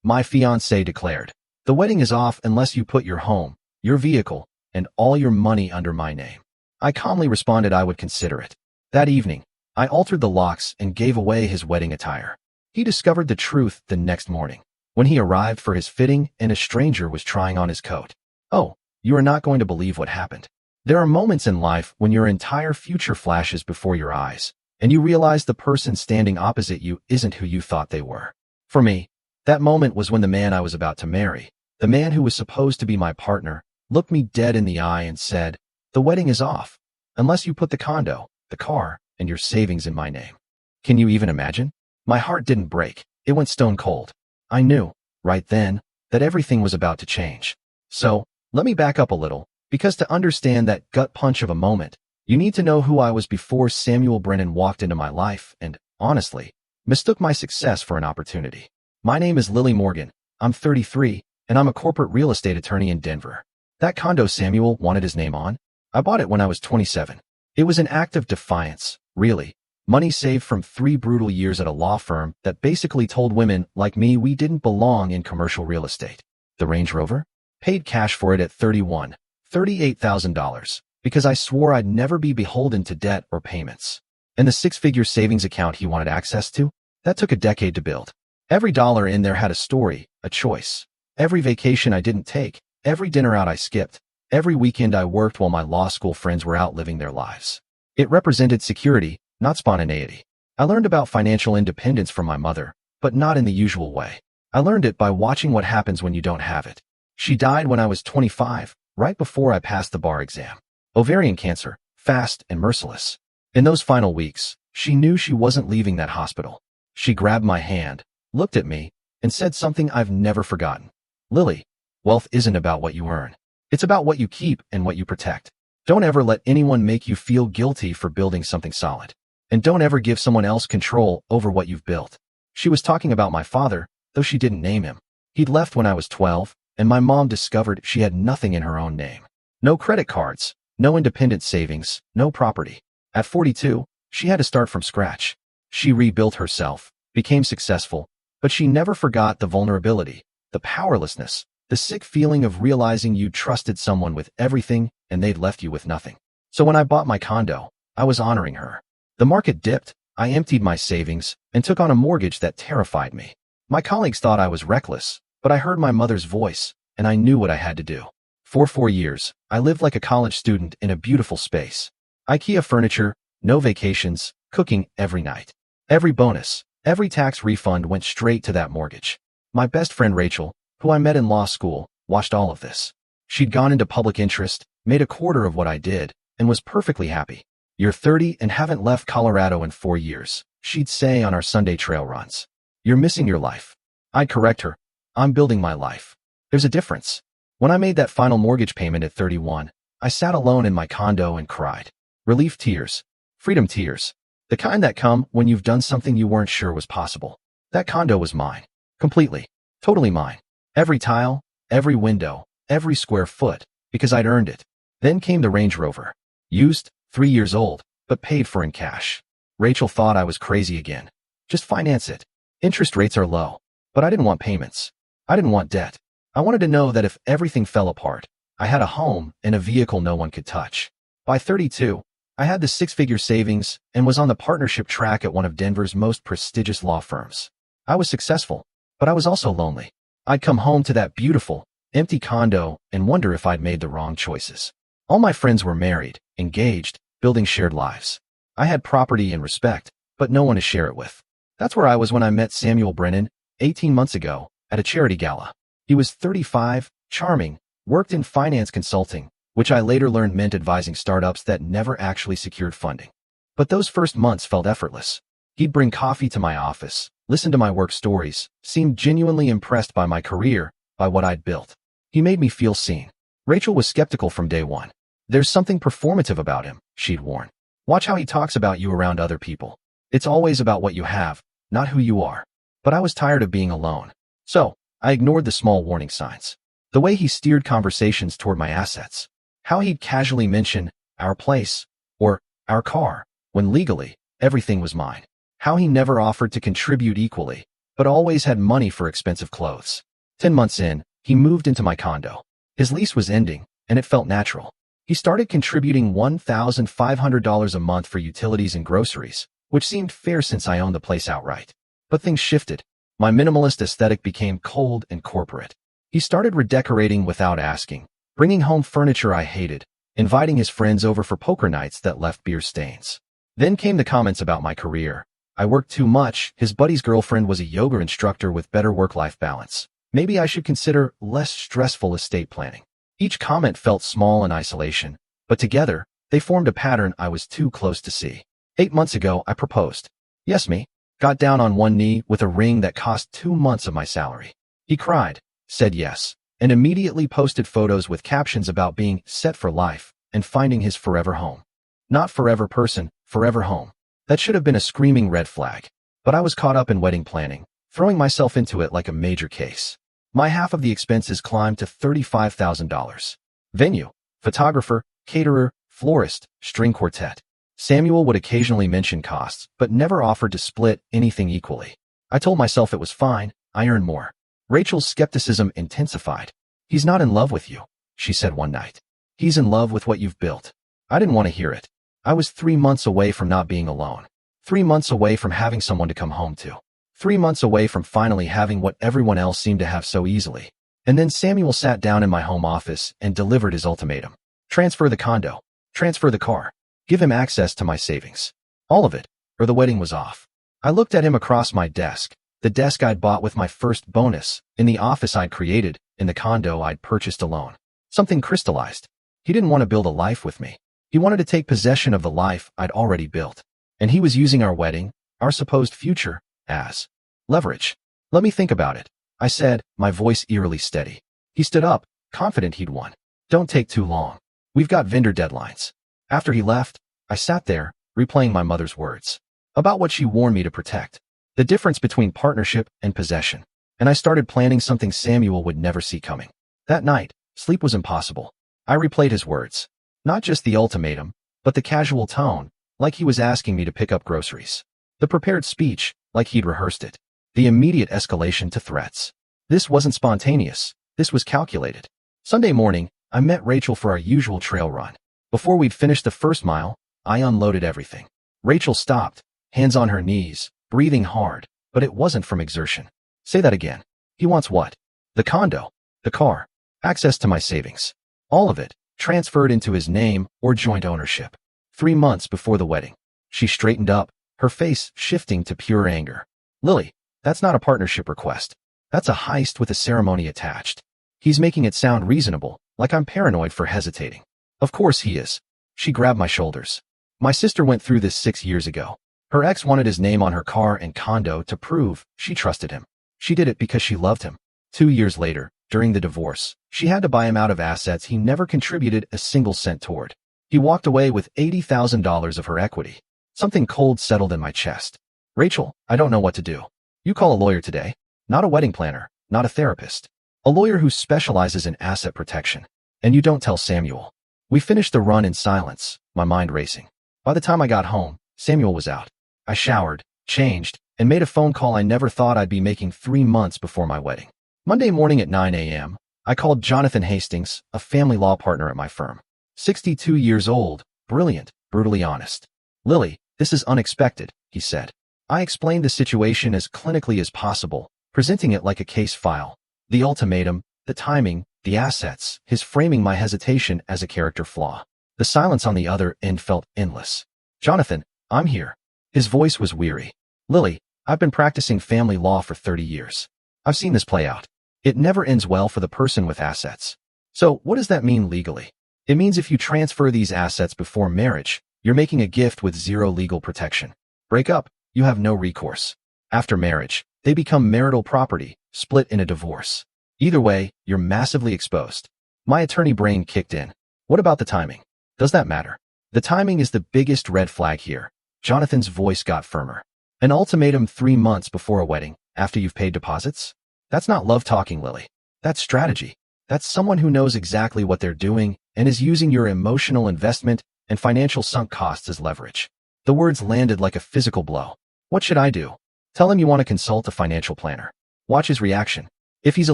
my fiancé declared. The wedding is off unless you put your home, your vehicle, and all your money under my name. I calmly responded I would consider it. That evening, I altered the locks and gave away his wedding attire. He discovered the truth the next morning, when he arrived for his fitting and a stranger was trying on his coat. Oh, you are not going to believe what happened. There are moments in life when your entire future flashes before your eyes, and you realize the person standing opposite you isn't who you thought they were. For me, that moment was when the man I was about to marry, the man who was supposed to be my partner, looked me dead in the eye and said, "The wedding is off, unless you put the condo, the car, and your savings in my name." Can you even imagine? My heart didn't break, it went stone cold. I knew, right then, that everything was about to change. So, let me back up a little, because to understand that gut punch of a moment, you need to know who I was before Samuel Brennan walked into my life and, honestly, mistook my success for an opportunity. My name is Lily Morgan, I'm 33, and I'm a corporate real estate attorney in Denver. That condo Samuel wanted his name on, I bought it when I was 27. It was an act of defiance, really. Money saved from 3 brutal years at a law firm that basically told women like me we didn't belong in commercial real estate. The Range Rover? Paid cash for it at $38,000, because I swore I'd never be beholden to debt or payments. And the 6-figure savings account he wanted access to? That took a decade to build. Every dollar in there had a story, a choice. Every vacation I didn't take, every dinner out I skipped, every weekend I worked while my law school friends were out living their lives. It represented security, not spontaneity. I learned about financial independence from my mother, but not in the usual way. I learned it by watching what happens when you don't have it. She died when I was 25, right before I passed the bar exam. Ovarian cancer, fast and merciless. In those final weeks, she knew she wasn't leaving that hospital. She grabbed my hand, looked at me, and said something I've never forgotten. "Lily, wealth isn't about what you earn. It's about what you keep and what you protect. Don't ever let anyone make you feel guilty for building something solid. And don't ever give someone else control over what you've built." She was talking about my father, though she didn't name him. He'd left when I was 12, and my mom discovered she had nothing in her own name. No credit cards, no independent savings, no property. At 42, she had to start from scratch. She rebuilt herself, became successful, but she never forgot the vulnerability, the powerlessness, the sick feeling of realizing you trusted someone with everything and they'd left you with nothing. So when I bought my condo, I was honoring her. The market dipped, I emptied my savings, and took on a mortgage that terrified me. My colleagues thought I was reckless, but I heard my mother's voice, and I knew what I had to do. For 4 years, I lived like a college student in a beautiful space. IKEA furniture, no vacations, cooking every night. Every bonus, every tax refund went straight to that mortgage. My best friend Rachel, who I met in law school, watched all of this. She'd gone into public interest, made a quarter of what I did, and was perfectly happy. "You're 30 and haven't left Colorado in 4 years, she'd say on our Sunday trail runs. "You're missing your life." I'd correct her. "I'm building my life." There's a difference. When I made that final mortgage payment at 31, I sat alone in my condo and cried. Relief tears. Freedom tears. The kind that come when you've done something you weren't sure was possible. That condo was mine. Completely. Totally mine. Every tile, every window, every square foot, because I'd earned it. Then came the Range Rover. Used, 3 years old, but paid for in cash. Rachel thought I was crazy again. Just finance it. Interest rates are low. But I didn't want payments. I didn't want debt. I wanted to know that if everything fell apart, I had a home and a vehicle no one could touch. By 32, I had the 6-figure savings and was on the partnership track at one of Denver's most prestigious law firms. I was successful, but I was also lonely. I'd come home to that beautiful, empty condo and wonder if I'd made the wrong choices. All my friends were married, engaged, building shared lives. I had property and respect, but no one to share it with. That's where I was when I met Samuel Brennan, 18 months ago, at a charity gala. He was 35, charming, worked in finance consulting, which I later learned meant advising startups that never actually secured funding. But those first months felt effortless. He'd bring coffee to my office, listen to my work stories, seemed genuinely impressed by my career, by what I'd built. He made me feel seen. Rachel was skeptical from day one. "There's something performative about him," she'd warn. "Watch how he talks about you around other people. It's always about what you have, not who you are." But I was tired of being alone. So, I ignored the small warning signs. The way he steered conversations toward my assets. How he'd casually mention our place or our car when legally everything was mine. How he never offered to contribute equally, but always had money for expensive clothes. 10 months in, he moved into my condo. His lease was ending, and it felt natural. He started contributing $1,500 a month for utilities and groceries, which seemed fair since I owned the place outright. But things shifted. My minimalist aesthetic became cold and corporate. He started redecorating without asking, bringing home furniture I hated, inviting his friends over for poker nights that left beer stains. Then came the comments about my career. I worked too much. His buddy's girlfriend was a yoga instructor with better work-life balance. Maybe I should consider less stressful estate planning. Each comment felt small in isolation, but together, they formed a pattern I was too close to see. 8 months ago, I proposed. Yes, me. Got down on one knee with a ring that cost 2 months of my salary. He cried, said yes, and immediately posted photos with captions about being set for life and finding his forever home. Not forever person, forever home. That should have been a screaming red flag. But I was caught up in wedding planning, throwing myself into it like a major case. My half of the expenses climbed to $35,000. Venue, photographer, caterer, florist, string quartet. Samuel would occasionally mention costs, but never offered to split anything equally. I told myself it was fine, I earned more. Rachel's skepticism intensified. He's not in love with you, she said one night. He's in love with what you've built. I didn't want to hear it. I was 3 months away from not being alone. 3 months away from having someone to come home to. 3 months away from finally having what everyone else seemed to have so easily. And then Samuel sat down in my home office and delivered his ultimatum. Transfer the condo. Transfer the car. Give him access to my savings. All of it, or the wedding was off. I looked at him across my desk, the desk I'd bought with my first bonus, in the office I'd created, in the condo I'd purchased alone. Something crystallized. He didn't want to build a life with me. He wanted to take possession of the life I'd already built. And he was using our wedding, our supposed future, as leverage. Let me think about it, I said, my voice eerily steady. He stood up, confident he'd won. Don't take too long. We've got vendor deadlines. After he left, I sat there, replaying my mother's words about what she warned me to protect, the difference between partnership and possession. And I started planning something Samuel would never see coming. That night, sleep was impossible. I replayed his words. Not just the ultimatum, but the casual tone, like he was asking me to pick up groceries. The prepared speech, like he'd rehearsed it. The immediate escalation to threats. This wasn't spontaneous. This was calculated. Sunday morning, I met Rachel for our usual trail run. Before we'd finished the first mile, I unloaded everything. Rachel stopped, hands on her knees, breathing hard, but it wasn't from exertion. Say that again. He wants what? The condo, the car, access to my savings. All of it, transferred into his name or joint ownership. 3 months before the wedding. She straightened up, her face shifting to pure anger. Lily, that's not a partnership request. That's a heist with a ceremony attached. He's making it sound reasonable, like I'm paranoid for hesitating. Of course he is. She grabbed my shoulders. My sister went through this 6 years ago. Her ex wanted his name on her car and condo to prove she trusted him. She did it because she loved him. 2 years later, during the divorce, she had to buy him out of assets he never contributed a single cent toward. He walked away with $80,000 of her equity. Something cold settled in my chest. Rachel, I don't know what to do. You call a lawyer today. Not a wedding planner, not a therapist. A lawyer who specializes in asset protection. And you don't tell Samuel. We finished the run in silence, my mind racing. By the time I got home, Samuel was out. I showered, changed, and made a phone call I never thought I'd be making 3 months before my wedding. Monday morning at 9 a.m., I called Jonathan Hastings, a family law partner at my firm. 62 years old, brilliant, brutally honest. Lily, this is unexpected, he said. I explained the situation as clinically as possible, presenting it like a case file. The ultimatum, the timing, the assets, his framing my hesitation as a character flaw. The silence on the other end felt endless. Jonathan, I'm here. His voice was weary. Lily, I've been practicing family law for 30 years. I've seen this play out. It never ends well for the person with assets. So what does that mean legally? It means if you transfer these assets before marriage, you're making a gift with zero legal protection. Break up, you have no recourse. After marriage, they become marital property, split in a divorce. Either way, you're massively exposed. My attorney brain kicked in. What about the timing? Does that matter? The timing is the biggest red flag here. Jonathan's voice got firmer. An ultimatum 3 months before a wedding, after you've paid deposits? That's not love talking, Lily. That's strategy. That's someone who knows exactly what they're doing and is using your emotional investment and financial sunk costs as leverage. The words landed like a physical blow. What should I do? Tell him you want to consult a financial planner. Watch his reaction. If he's a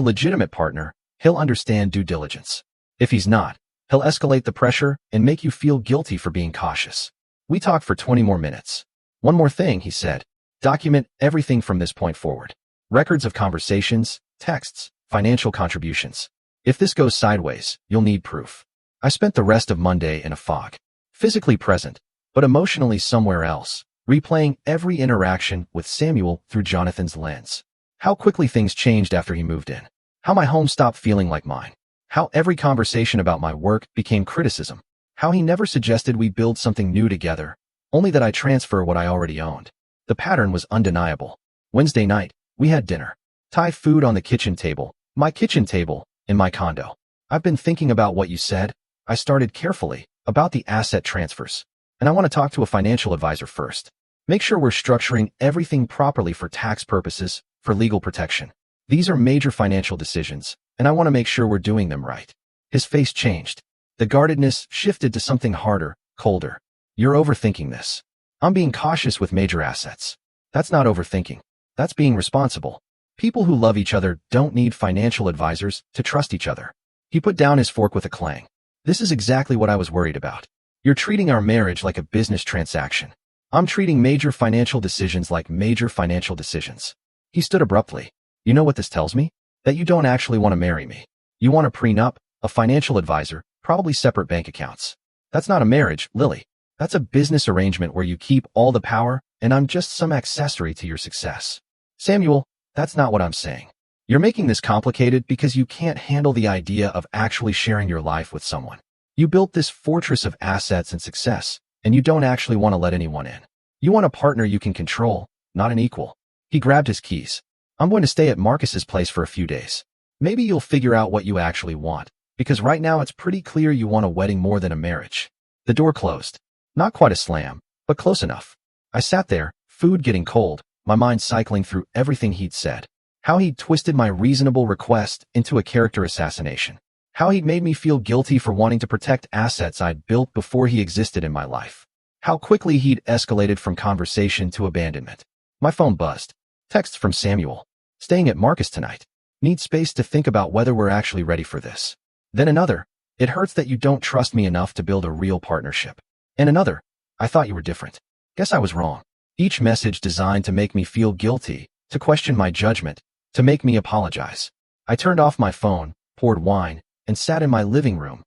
legitimate partner, he'll understand due diligence. If he's not, he'll escalate the pressure and make you feel guilty for being cautious. We talked for 20 more minutes. One more thing, he said. Document everything from this point forward. Records of conversations, texts, financial contributions. If this goes sideways, you'll need proof. I spent the rest of Monday in a fog. Physically present, but emotionally somewhere else, replaying every interaction with Samuel through Jonathan's lens. How quickly things changed after he moved in. How my home stopped feeling like mine. How every conversation about my work became criticism. How he never suggested we build something new together, only that I transfer what I already owned. The pattern was undeniable. Wednesday night, we had dinner. Thai food on the kitchen table, my kitchen table, in my condo. I've been thinking about what you said. I started carefully, about the asset transfers. And I want to talk to a financial advisor first. Make sure we're structuring everything properly for tax purposes, for legal protection. These are major financial decisions, and I want to make sure we're doing them right. His face changed. The guardedness shifted to something harder, colder. You're overthinking this. I'm being cautious with major assets. That's not overthinking. That's being responsible. People who love each other don't need financial advisors to trust each other. He put down his fork with a clang. This is exactly what I was worried about. You're treating our marriage like a business transaction. I'm treating major financial decisions like major financial decisions. He stood abruptly. You know what this tells me? That you don't actually want to marry me. You want a prenup, a financial advisor, probably separate bank accounts. That's not a marriage, Lily. That's a business arrangement where you keep all the power, and I'm just some accessory to your success. Samuel, that's not what I'm saying. You're making this complicated because you can't handle the idea of actually sharing your life with someone. You built this fortress of assets and success, and you don't actually want to let anyone in. You want a partner you can control, not an equal. He grabbed his keys. I'm going to stay at Marcus's place for a few days. Maybe you'll figure out what you actually want, because right now it's pretty clear you want a wedding more than a marriage. The door closed. Not quite a slam, but close enough. I sat there, food getting cold, my mind cycling through everything he'd said. How he'd twisted my reasonable request into a character assassination. How he'd made me feel guilty for wanting to protect assets I'd built before he existed in my life. How quickly he'd escalated from conversation to abandonment. My phone buzzed. Text from Samuel. Staying at Marcus tonight. Need space to think about whether we're actually ready for this. Then another. It hurts that you don't trust me enough to build a real partnership. And another. I thought you were different. Guess I was wrong. Each message designed to make me feel guilty, to question my judgment, to make me apologize. I turned off my phone, poured wine, and sat in my living room,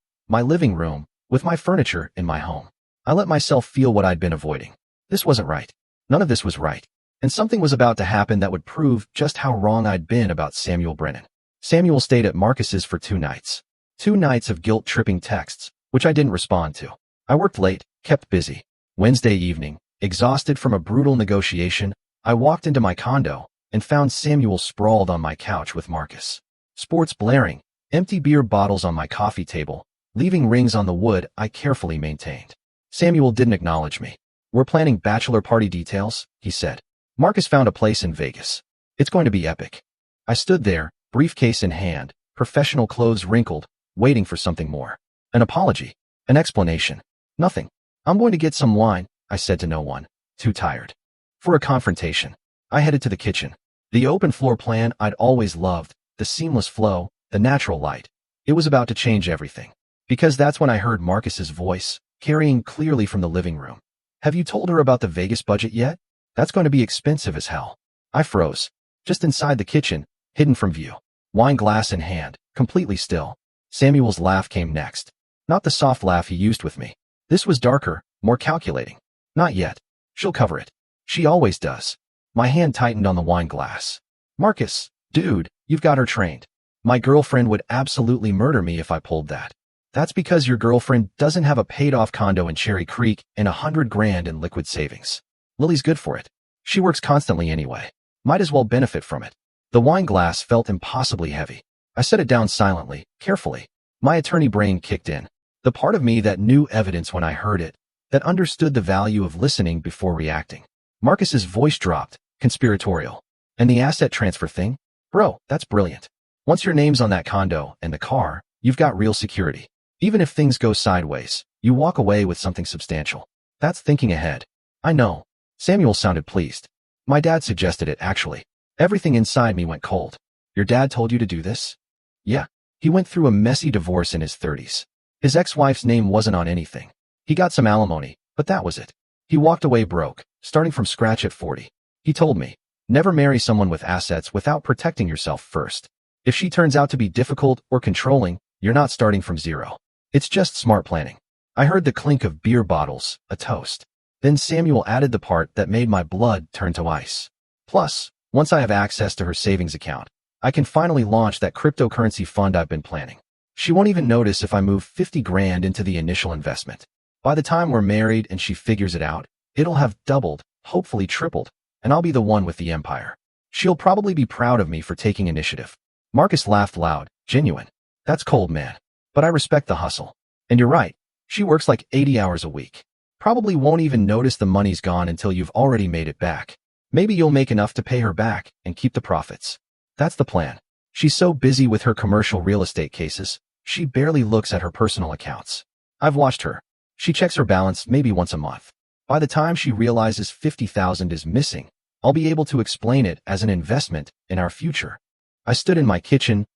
with my furniture in my home. I let myself feel what I'd been avoiding. This wasn't right. None of this was right. And something was about to happen that would prove just how wrong I'd been about Samuel Brennan. Samuel stayed at Marcus's for 2 nights. 2 nights of guilt-tripping texts, which I didn't respond to. I worked late, kept busy. Wednesday evening, exhausted from a brutal negotiation, I walked into my condo and found Samuel sprawled on my couch with Marcus. Sports blaring, empty beer bottles on my coffee table, leaving rings on the wood I carefully maintained. Samuel didn't acknowledge me. We're planning bachelor party details, he said. Marcus found a place in Vegas. It's going to be epic. I stood there, briefcase in hand, professional clothes wrinkled, waiting for something more. An apology. An explanation. Nothing. I'm going to get some wine, I said to no one. Too tired. For a confrontation. I headed to the kitchen. The open floor plan I'd always loved, the seamless flow, the natural light. It was about to change everything. Because that's when I heard Marcus's voice, carrying clearly from the living room. Have you told her about the Vegas budget yet? That's going to be expensive as hell. I froze. Just inside the kitchen, hidden from view. Wine glass in hand, completely still. Samuel's laugh came next. Not the soft laugh he used with me. This was darker, more calculating. Not yet. She'll cover it. She always does. My hand tightened on the wine glass. Marcus, dude, you've got her trained. My girlfriend would absolutely murder me if I pulled that. That's because your girlfriend doesn't have a paid-off condo in Cherry Creek and $100,000 in liquid savings. Lily's good for it. She works constantly anyway. Might as well benefit from it. The wine glass felt impossibly heavy. I set it down silently, carefully. My attorney brain kicked in. The part of me that knew evidence when I heard it, that understood the value of listening before reacting. Marcus's voice dropped, conspiratorial. And the asset transfer thing? Bro, that's brilliant. Once your name's on that condo and the car, you've got real security. Even if things go sideways, you walk away with something substantial. That's thinking ahead. I know. Samuel sounded pleased. My dad suggested it, actually. Everything inside me went cold. Your dad told you to do this? Yeah. He went through a messy divorce in his 30s. His ex-wife's name wasn't on anything. He got some alimony, but that was it. He walked away broke, starting from scratch at 40. He told me, never marry someone with assets without protecting yourself first. If she turns out to be difficult or controlling, you're not starting from zero. It's just smart planning. I heard the clink of beer bottles, a toast. Then Samuel added the part that made my blood turn to ice. Plus, once I have access to her savings account, I can finally launch that cryptocurrency fund I've been planning. She won't even notice if I move 50 grand into the initial investment. By the time we're married and she figures it out, it'll have doubled, hopefully tripled, and I'll be the one with the empire. She'll probably be proud of me for taking initiative. Marcus laughed loud, genuine. That's cold, man. But I respect the hustle. And you're right, she works like 80 hours a week. Probably won't even notice the money's gone until you've already made it back. Maybe you'll make enough to pay her back and keep the profits. That's the plan. She's so busy with her commercial real estate cases, she barely looks at her personal accounts. I've watched her. She checks her balance maybe once a month. By the time she realizes 50,000 is missing, I'll be able to explain it as an investment in our future. I stood in my kitchen,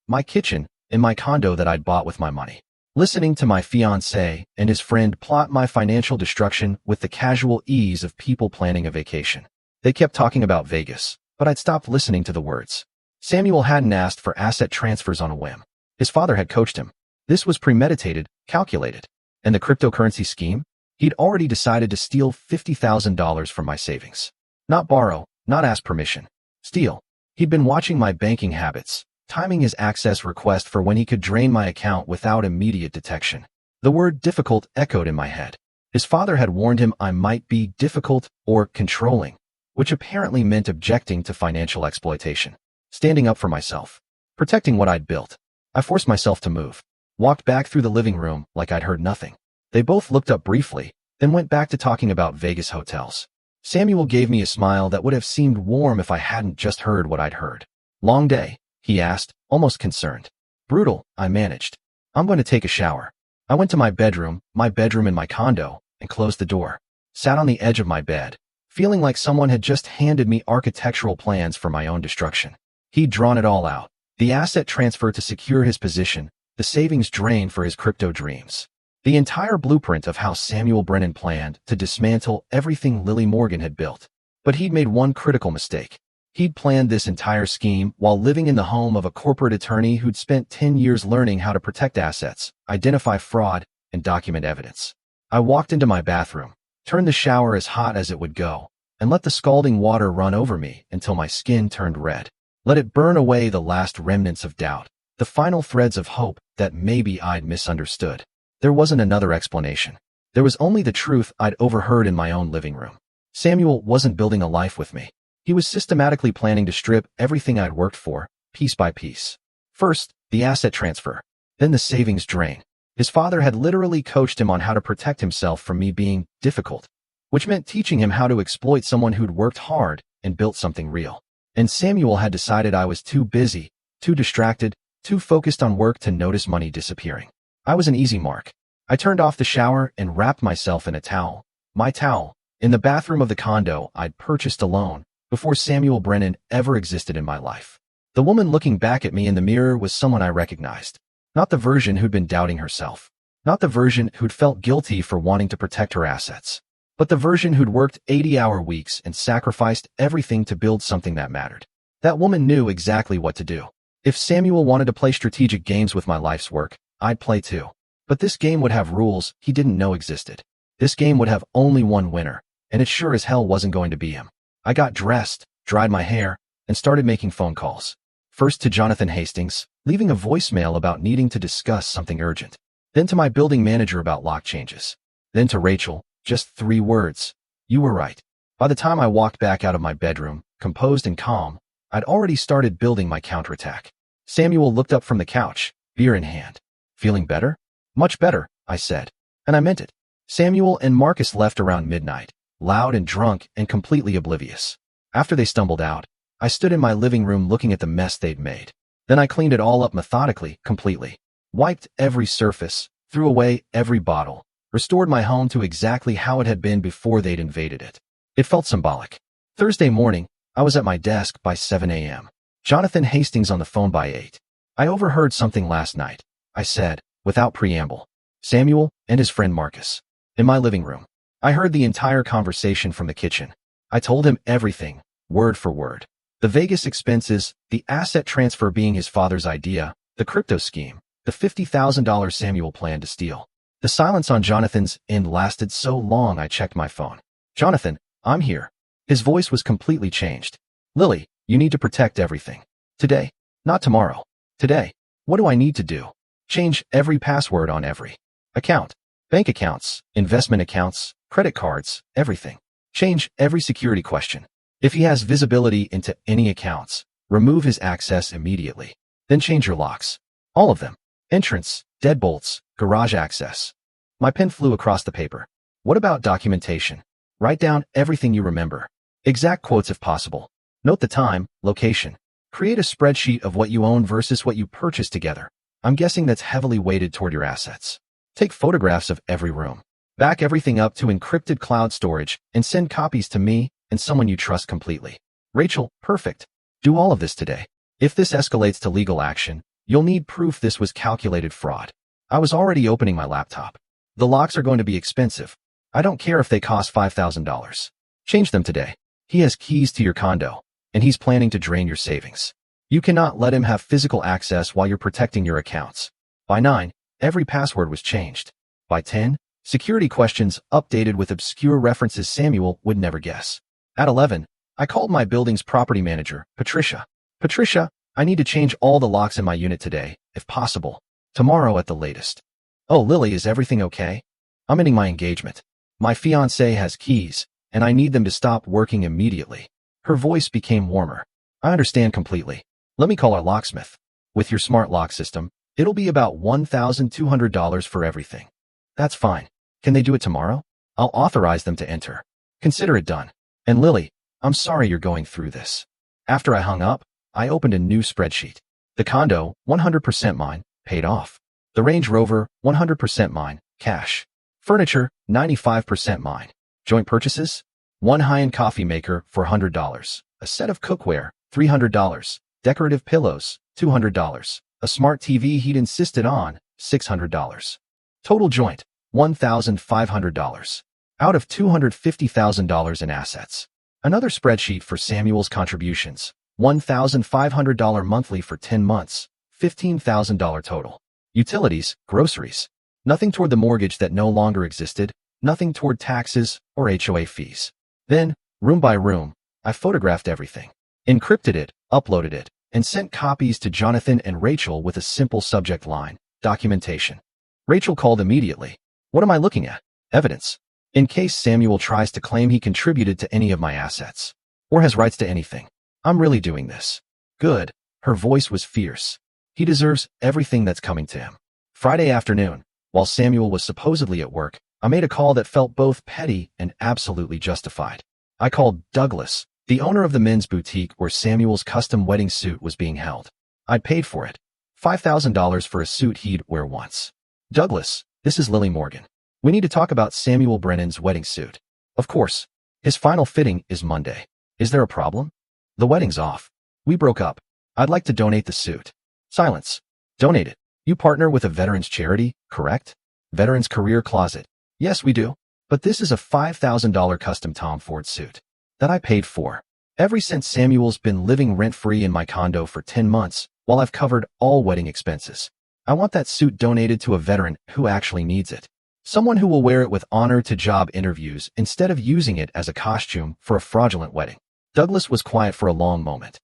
in my condo that I'd bought with my money, listening to my fiancé and his friend plot my financial destruction with the casual ease of people planning a vacation. They kept talking about Vegas, but I'd stopped listening to the words. Samuel hadn't asked for asset transfers on a whim. His father had coached him. This was premeditated, calculated. And the cryptocurrency scheme? He'd already decided to steal $50,000 from my savings. Not borrow, not ask permission. Steal. He'd been watching my banking habits, timing his access request for when he could drain my account without immediate detection. The word difficult echoed in my head. His father had warned him I might be difficult or controlling, which apparently meant objecting to financial exploitation. Standing up for myself. Protecting what I'd built. I forced myself to move. Walked back through the living room like I'd heard nothing. They both looked up briefly, then went back to talking about Vegas hotels. Samuel gave me a smile that would have seemed warm if I hadn't just heard what I'd heard. Long day? He asked, almost concerned. Brutal, I managed. I'm going to take a shower. I went to my bedroom in my condo, and closed the door. Sat on the edge of my bed, feeling like someone had just handed me architectural plans for my own destruction. He'd drawn it all out. The asset transfer to secure his position, the savings drain for his crypto dreams. The entire blueprint of how Samuel Brennan planned to dismantle everything Lily Morgan had built. But he'd made one critical mistake. He'd planned this entire scheme while living in the home of a corporate attorney who'd spent 10 years learning how to protect assets, identify fraud, and document evidence. I walked into my bathroom, turned the shower as hot as it would go, and let the scalding water run over me until my skin turned red. Let it burn away the last remnants of doubt, the final threads of hope that maybe I'd misunderstood. There wasn't another explanation. There was only the truth I'd overheard in my own living room. Samuel wasn't building a life with me. He was systematically planning to strip everything I'd worked for, piece by piece. First, the asset transfer. Then the savings drain. His father had literally coached him on how to protect himself from me being difficult, which meant teaching him how to exploit someone who'd worked hard and built something real. And Samuel had decided I was too busy, too distracted, too focused on work to notice money disappearing. I was an easy mark. I turned off the shower and wrapped myself in a towel. My towel, in the bathroom of the condo I'd purchased alone, before Samuel Brennan ever existed in my life. The woman looking back at me in the mirror was someone I recognized. Not the version who'd been doubting herself. Not the version who'd felt guilty for wanting to protect her assets. But the version who'd worked 80-hour weeks and sacrificed everything to build something that mattered. That woman knew exactly what to do. If Samuel wanted to play strategic games with my life's work, I'd play too. But this game would have rules he didn't know existed. This game would have only one winner, and it sure as hell wasn't going to be him. I got dressed, dried my hair, and started making phone calls. First to Jonathan Hastings, leaving a voicemail about needing to discuss something urgent. Then to my building manager about lock changes. Then to Rachel, just 3 words. You were right. By the time I walked back out of my bedroom, composed and calm, I'd already started building my counterattack. Samuel looked up from the couch, beer in hand. Feeling better? Much better, I said. And I meant it. Samuel and Marcus left around midnight, loud and drunk and completely oblivious. After they stumbled out, I stood in my living room looking at the mess they'd made. Then I cleaned it all up methodically, completely. Wiped every surface, threw away every bottle, restored my home to exactly how it had been before they'd invaded it. It felt symbolic. Thursday morning, I was at my desk by 7 a.m. Jonathan Hastings on the phone by 8. I overheard something last night, I said, without preamble. Samuel and his friend Marcus. In my living room. I heard the entire conversation from the kitchen. I told him everything, word for word. The Vegas expenses, the asset transfer being his father's idea, the crypto scheme, the $50,000 Samuel planned to steal. The silence on Jonathan's end lasted so long I checked my phone. Jonathan, I'm here. His voice was completely changed. Lily, you need to protect everything. Today, not tomorrow. Today. What do I need to do? Change every password on every account. Bank accounts, investment accounts, credit cards, everything. Change every security question. If he has visibility into any accounts, remove his access immediately. Then change your locks. All of them. Entrance, deadbolts, garage access. My pen flew across the paper. What about documentation? Write down everything you remember. Exact quotes if possible. Note the time, location. Create a spreadsheet of what you own versus what you purchased together. I'm guessing that's heavily weighted toward your assets. Take photographs of every room. Back everything up to encrypted cloud storage and send copies to me and someone you trust completely. Rachel, perfect. Do all of this today. If this escalates to legal action, you'll need proof this was calculated fraud. I was already opening my laptop. The locks are going to be expensive. I don't care if they cost $5,000. Change them today. He has keys to your condo, and he's planning to drain your savings. You cannot let him have physical access while you're protecting your accounts. By 9, every password was changed. By 10, security questions updated with obscure references Samuel would never guess. At 11, I called my building's property manager, Patricia. Patricia, I need to change all the locks in my unit today, if possible. Tomorrow at the latest. Oh, Lily, is everything okay? I'm ending my engagement. My fiancé has keys, and I need them to stop working immediately. Her voice became warmer. I understand completely. Let me call our locksmith. With your smart lock system, it'll be about $1,200 for everything. That's fine. Can they do it tomorrow? I'll authorize them to enter. Consider it done. And Lily, I'm sorry you're going through this. After I hung up, I opened a new spreadsheet. The condo, 100% mine, paid off. The Range Rover, 100% mine, cash. Furniture, 95% mine. Joint purchases? One high-end coffee maker for $100. A set of cookware, $300. Decorative pillows, $200. A smart TV he'd insisted on, $600. Total joint, $1,500. Out of $250,000 in assets. Another spreadsheet for Samuel's contributions, $1,500 monthly for 10 months, $15,000 total. Utilities, groceries. Nothing toward the mortgage that no longer existed, nothing toward taxes or HOA fees. Then, room by room, I photographed everything, encrypted it, uploaded it, and sent copies to Jonathan and Rachel with a simple subject line, documentation. Rachel called immediately. What am I looking at? Evidence. In case Samuel tries to claim he contributed to any of my assets, or has rights to anything. I'm really doing this. Good. Her voice was fierce. He deserves everything that's coming to him. Friday afternoon, while Samuel was supposedly at work, I made a call that felt both petty and absolutely justified. I called Douglas, the owner of the men's boutique where Samuel's custom wedding suit was being held. I'd paid for it. $5,000 for a suit he'd wear once. Douglas, this is Lily Morgan. We need to talk about Samuel Brennan's wedding suit. Of course. His final fitting is Monday. Is there a problem? The wedding's off. We broke up. I'd like to donate the suit. Silence. Donate it. You partner with a veterans charity, correct? Veterans Career Closet. Yes, we do. But this is a $5,000 custom Tom Ford suit that I paid for. Ever since Samuel's been living rent-free in my condo for 10 months, while I've covered all wedding expenses. I want that suit donated to a veteran who actually needs it. Someone who will wear it with honor to job interviews instead of using it as a costume for a fraudulent wedding. Douglas was quiet for a long moment.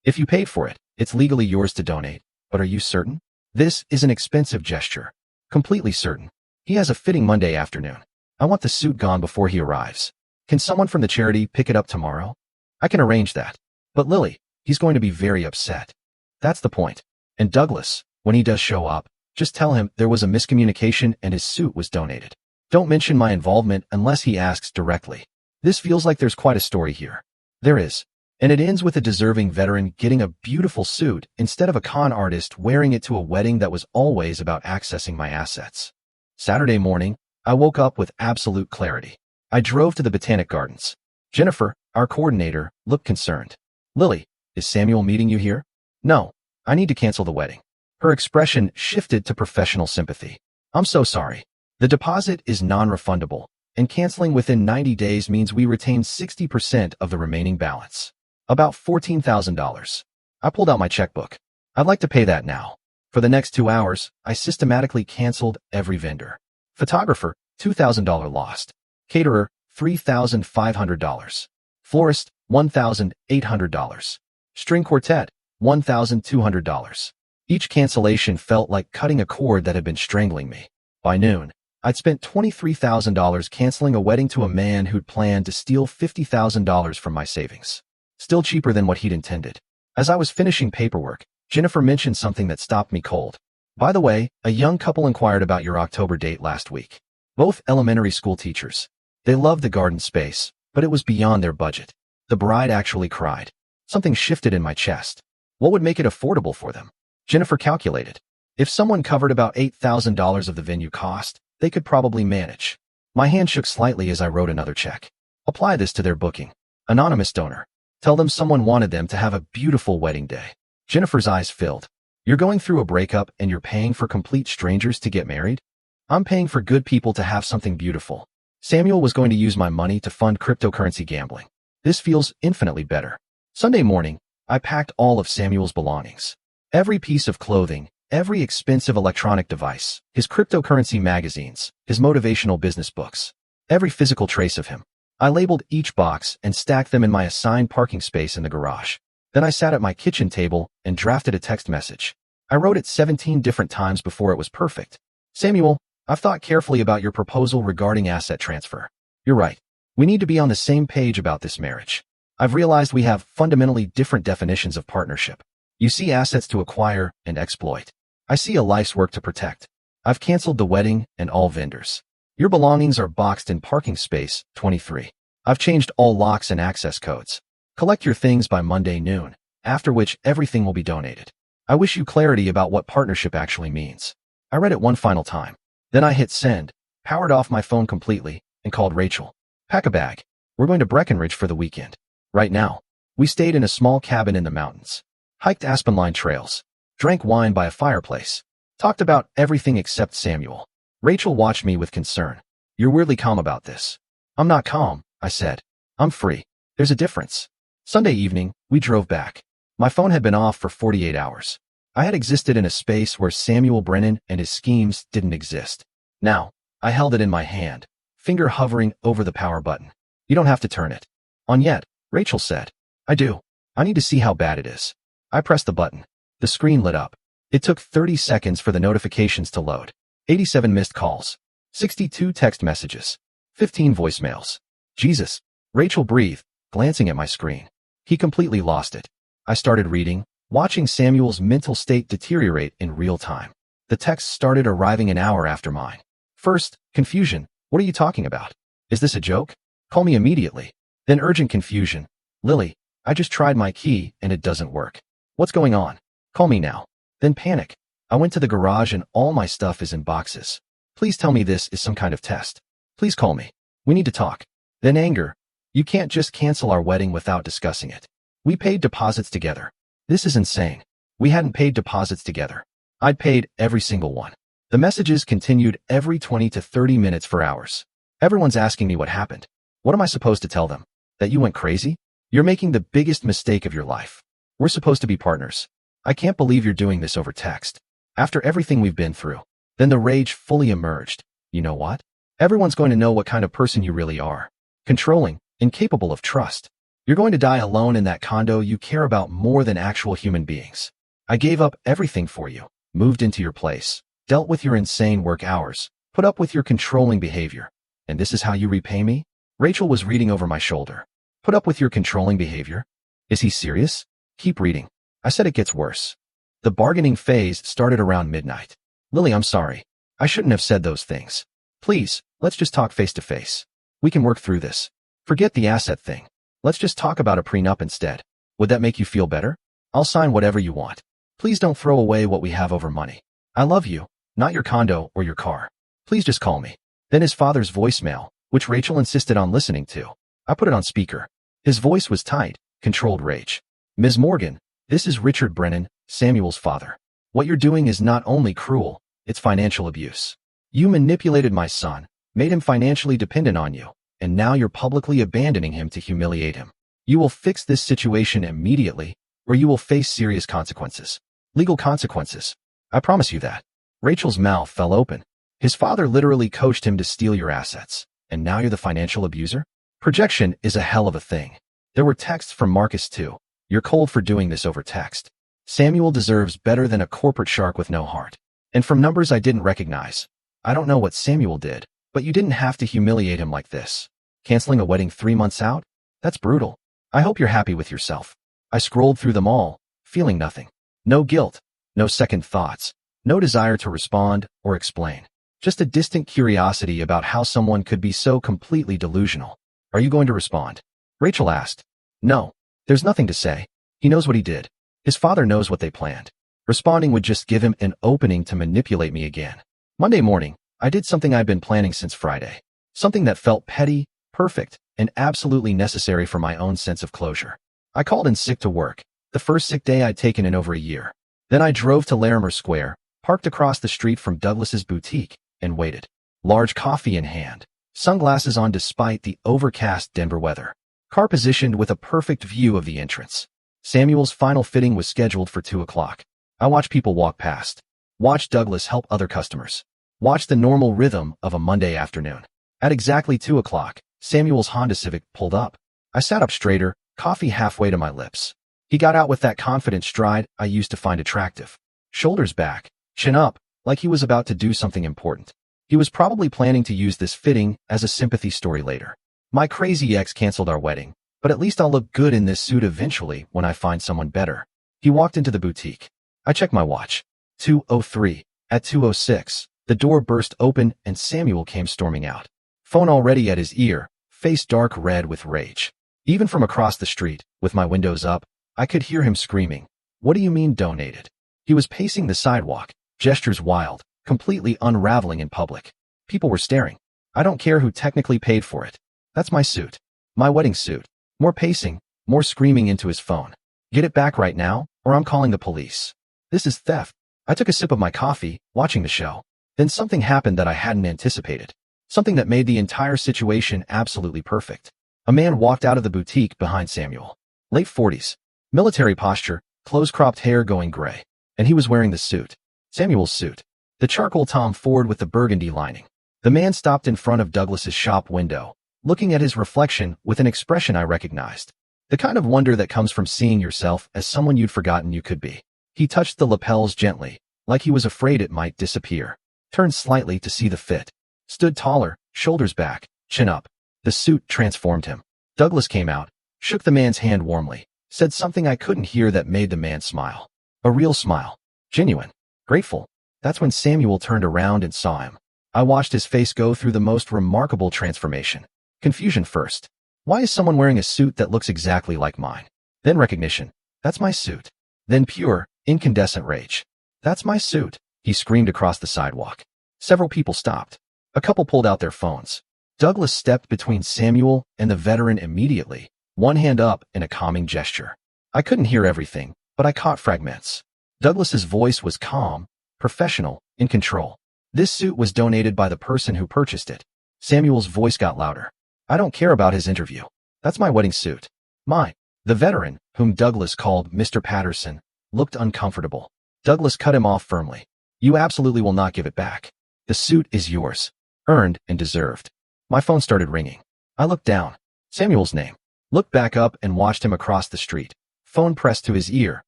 If you paid for it, it's legally yours to donate. But are you certain? This is an expensive gesture. Completely certain. He has a fitting Monday afternoon. I want the suit gone before he arrives. Can someone from the charity pick it up tomorrow? I can arrange that. But Lily, he's going to be very upset. That's the point. And Douglas, when he does show up, just tell him there was a miscommunication and his suit was donated. Don't mention my involvement unless he asks directly. This feels like there's quite a story here. There is. And it ends with a deserving veteran getting a beautiful suit instead of a con artist wearing it to a wedding that was always about accessing my assets. Saturday morning, I woke up with absolute clarity. I drove to the Botanic Gardens. Jennifer, Our coordinator looked concerned. Lily, is Samuel meeting you here? No, I need to cancel the wedding. Her expression shifted to professional sympathy. I'm so sorry. The deposit is non-refundable, and canceling within 90 days means we retain 60% of the remaining balance. About $14,000. I pulled out my checkbook. I'd like to pay that now. For the next 2 hours, I systematically canceled every vendor. Photographer, $2,000 lost. Caterer, $3,500. Florist, $1,800. String quartet, $1,200. Each cancellation felt like cutting a cord that had been strangling me. By noon, I'd spent $23,000 canceling a wedding to a man who'd planned to steal $50,000 from my savings. Still cheaper than what he'd intended. As I was finishing paperwork, Jennifer mentioned something that stopped me cold. By the way, a young couple inquired about your October date last week. Both elementary school teachers. They loved the garden space, but it was beyond their budget. The bride actually cried. Something shifted in my chest. What would make it affordable for them? Jennifer calculated. If someone covered about $8,000 of the venue cost, they could probably manage. My hand shook slightly as I wrote another check. Apply this to their booking. Anonymous donor. Tell them someone wanted them to have a beautiful wedding day. Jennifer's eyes filled. You're going through a breakup and you're paying for complete strangers to get married? I'm paying for good people to have something beautiful. Samuel was going to use my money to fund cryptocurrency gambling. This feels infinitely better. Sunday morning, I packed all of Samuel's belongings. Every piece of clothing, every expensive electronic device, his cryptocurrency magazines, his motivational business books, every physical trace of him. I labeled each box and stacked them in my assigned parking space in the garage. Then I sat at my kitchen table and drafted a text message. I wrote it 17 different times before it was perfect. Samuel, I've thought carefully about your proposal regarding asset transfer. You're right. We need to be on the same page about this marriage. I've realized we have fundamentally different definitions of partnership. You see assets to acquire and exploit. I see a life's work to protect. I've canceled the wedding and all vendors. Your belongings are boxed in parking space 23. I've changed all locks and access codes. Collect your things by Monday noon, after which everything will be donated. I wish you clarity about what partnership actually means. I read it one final time. Then I hit send, powered off my phone completely, and called Rachel. Pack a bag. We're going to Breckenridge for the weekend. Right now. We stayed in a small cabin in the mountains. Hiked aspen-lined trails. Drank wine by a fireplace. Talked about everything except Samuel. Rachel watched me with concern. You're weirdly calm about this. I'm not calm, I said. I'm free. There's a difference. Sunday evening, we drove back. My phone had been off for 48 hours. I had existed in a space where Samuel Brennan and his schemes didn't exist. Now, I held it in my hand, finger hovering over the power button. You don't have to turn it on yet, Rachel said. I do. I need to see how bad it is. I pressed the button. The screen lit up. It took 30 seconds for the notifications to load. 87 missed calls. 62 text messages. 15 voicemails. Jesus, Rachel breathed, glancing at my screen. He completely lost it. I started reading, watching Samuel's mental state deteriorate in real time. The texts started arriving an hour after mine. First, confusion. What are you talking about? Is this a joke? Call me immediately. Then urgent confusion. Lily, I just tried my key and it doesn't work. What's going on? Call me now. Then panic. I went to the garage and all my stuff is in boxes. Please tell me this is some kind of test. Please call me. We need to talk. Then anger. You can't just cancel our wedding without discussing it. We paid deposits together. This is insane. We hadn't paid deposits together. I'd paid every single one. The messages continued every 20 to 30 minutes for hours. Everyone's asking me what happened. What am I supposed to tell them? That you went crazy? You're making the biggest mistake of your life. We're supposed to be partners. I can't believe you're doing this over text. After everything we've been through. Then the rage fully emerged. You know what? Everyone's going to know what kind of person you really are. Controlling, incapable of trust. You're going to die alone in that condo you care about more than actual human beings. I gave up everything for you, moved into your place, dealt with your insane work hours, put up with your controlling behavior. And this is how you repay me? Rachel was reading over my shoulder. Put up with your controlling behavior? Is he serious? Keep reading. I said it gets worse. The bargaining phase started around midnight. Lily, I'm sorry. I shouldn't have said those things. Please, let's just talk face to face. We can work through this. Forget the asset thing. Let's just talk about a prenup instead. Would that make you feel better? I'll sign whatever you want. Please don't throw away what we have over money. I love you, not your condo or your car. Please just call me. Then his father's voicemail, which Rachel insisted on listening to. I put it on speaker. His voice was tight, controlled rage. Ms. Morgan, this is Richard Brennan, Samuel's father. What you're doing is not only cruel, it's financial abuse. You manipulated my son, made him financially dependent on you, and now you're publicly abandoning him to humiliate him. You will fix this situation immediately, or you will face serious consequences. Legal consequences. I promise you that. Rachel's mouth fell open. His father literally coached him to steal your assets, and now you're the financial abuser? Projection is a hell of a thing. There were texts from Marcus too. You're cold for doing this over text. Samuel deserves better than a corporate shark with no heart. And from numbers I didn't recognize. I don't know what Samuel did, but you didn't have to humiliate him like this. Canceling a wedding 3 months out? That's brutal. I hope you're happy with yourself. I scrolled through them all, feeling nothing. No guilt, no second thoughts, no desire to respond or explain. Just a distant curiosity about how someone could be so completely delusional. Are you going to respond? Rachel asked. No. There's nothing to say. He knows what he did. His father knows what they planned. Responding would just give him an opening to manipulate me again. Monday morning, I did something I'd been planning since Friday. Something that felt petty, perfect, and absolutely necessary for my own sense of closure. I called in sick to work, the first sick day I'd taken in over a year. Then I drove to Larimer Square, parked across the street from Douglas's boutique, and waited. Large coffee in hand, sunglasses on despite the overcast Denver weather. Car positioned with a perfect view of the entrance. Samuel's final fitting was scheduled for 2 o'clock. I watched people walk past. Watched Douglas help other customers. Watched the normal rhythm of a Monday afternoon. At exactly 2 o'clock, Samuel's Honda Civic pulled up. I sat up straighter, coffee halfway to my lips. He got out with that confident stride I used to find attractive. Shoulders back, chin up, like he was about to do something important. He was probably planning to use this fitting as a sympathy story later. My crazy ex canceled our wedding, but at least I'll look good in this suit eventually when I find someone better. He walked into the boutique. I checked my watch. 2:03. At 2:06, the door burst open and Samuel came storming out. Phone already at his ear, face dark red with rage. Even from across the street, with my windows up, I could hear him screaming. What do you mean donated? He was pacing the sidewalk, gestures wild, completely unraveling in public. People were staring. I don't care who technically paid for it. That's my suit. My wedding suit. More pacing, more screaming into his phone. Get it back right now, or I'm calling the police. This is theft. I took a sip of my coffee, watching the show. Then something happened that I hadn't anticipated. Something that made the entire situation absolutely perfect. A man walked out of the boutique behind Samuel. Late 40s. Military posture, close-cropped hair going gray. And he was wearing the suit. Samuel's suit. The charcoal Tom Ford with the burgundy lining. The man stopped in front of Douglas's shop window, looking at his reflection with an expression I recognized. The kind of wonder that comes from seeing yourself as someone you'd forgotten you could be. He touched the lapels gently, like he was afraid it might disappear. Turned slightly to see the fit. Stood taller, shoulders back, chin up. The suit transformed him. Douglas came out, shook the man's hand warmly, said something I couldn't hear that made the man smile. A real smile. Genuine. Grateful. That's when Samuel turned around and saw him. I watched his face go through the most remarkable transformation. Confusion first. Why is someone wearing a suit that looks exactly like mine? Then recognition. That's my suit. Then pure, incandescent rage. That's my suit, he screamed across the sidewalk. Several people stopped. A couple pulled out their phones. Douglas stepped between Samuel and the veteran immediately, one hand up in a calming gesture. I couldn't hear everything, but I caught fragments. Douglas's voice was calm, professional, in control. This suit was donated by the person who purchased it. Samuel's voice got louder. I don't care about his interview. That's my wedding suit. Mine. The veteran, whom Douglas called Mr. Patterson, looked uncomfortable. Douglas cut him off firmly. You absolutely will not give it back. The suit is yours. Earned and deserved. My phone started ringing. I looked down. Samuel's name. Looked back up and watched him across the street. Phone pressed to his ear,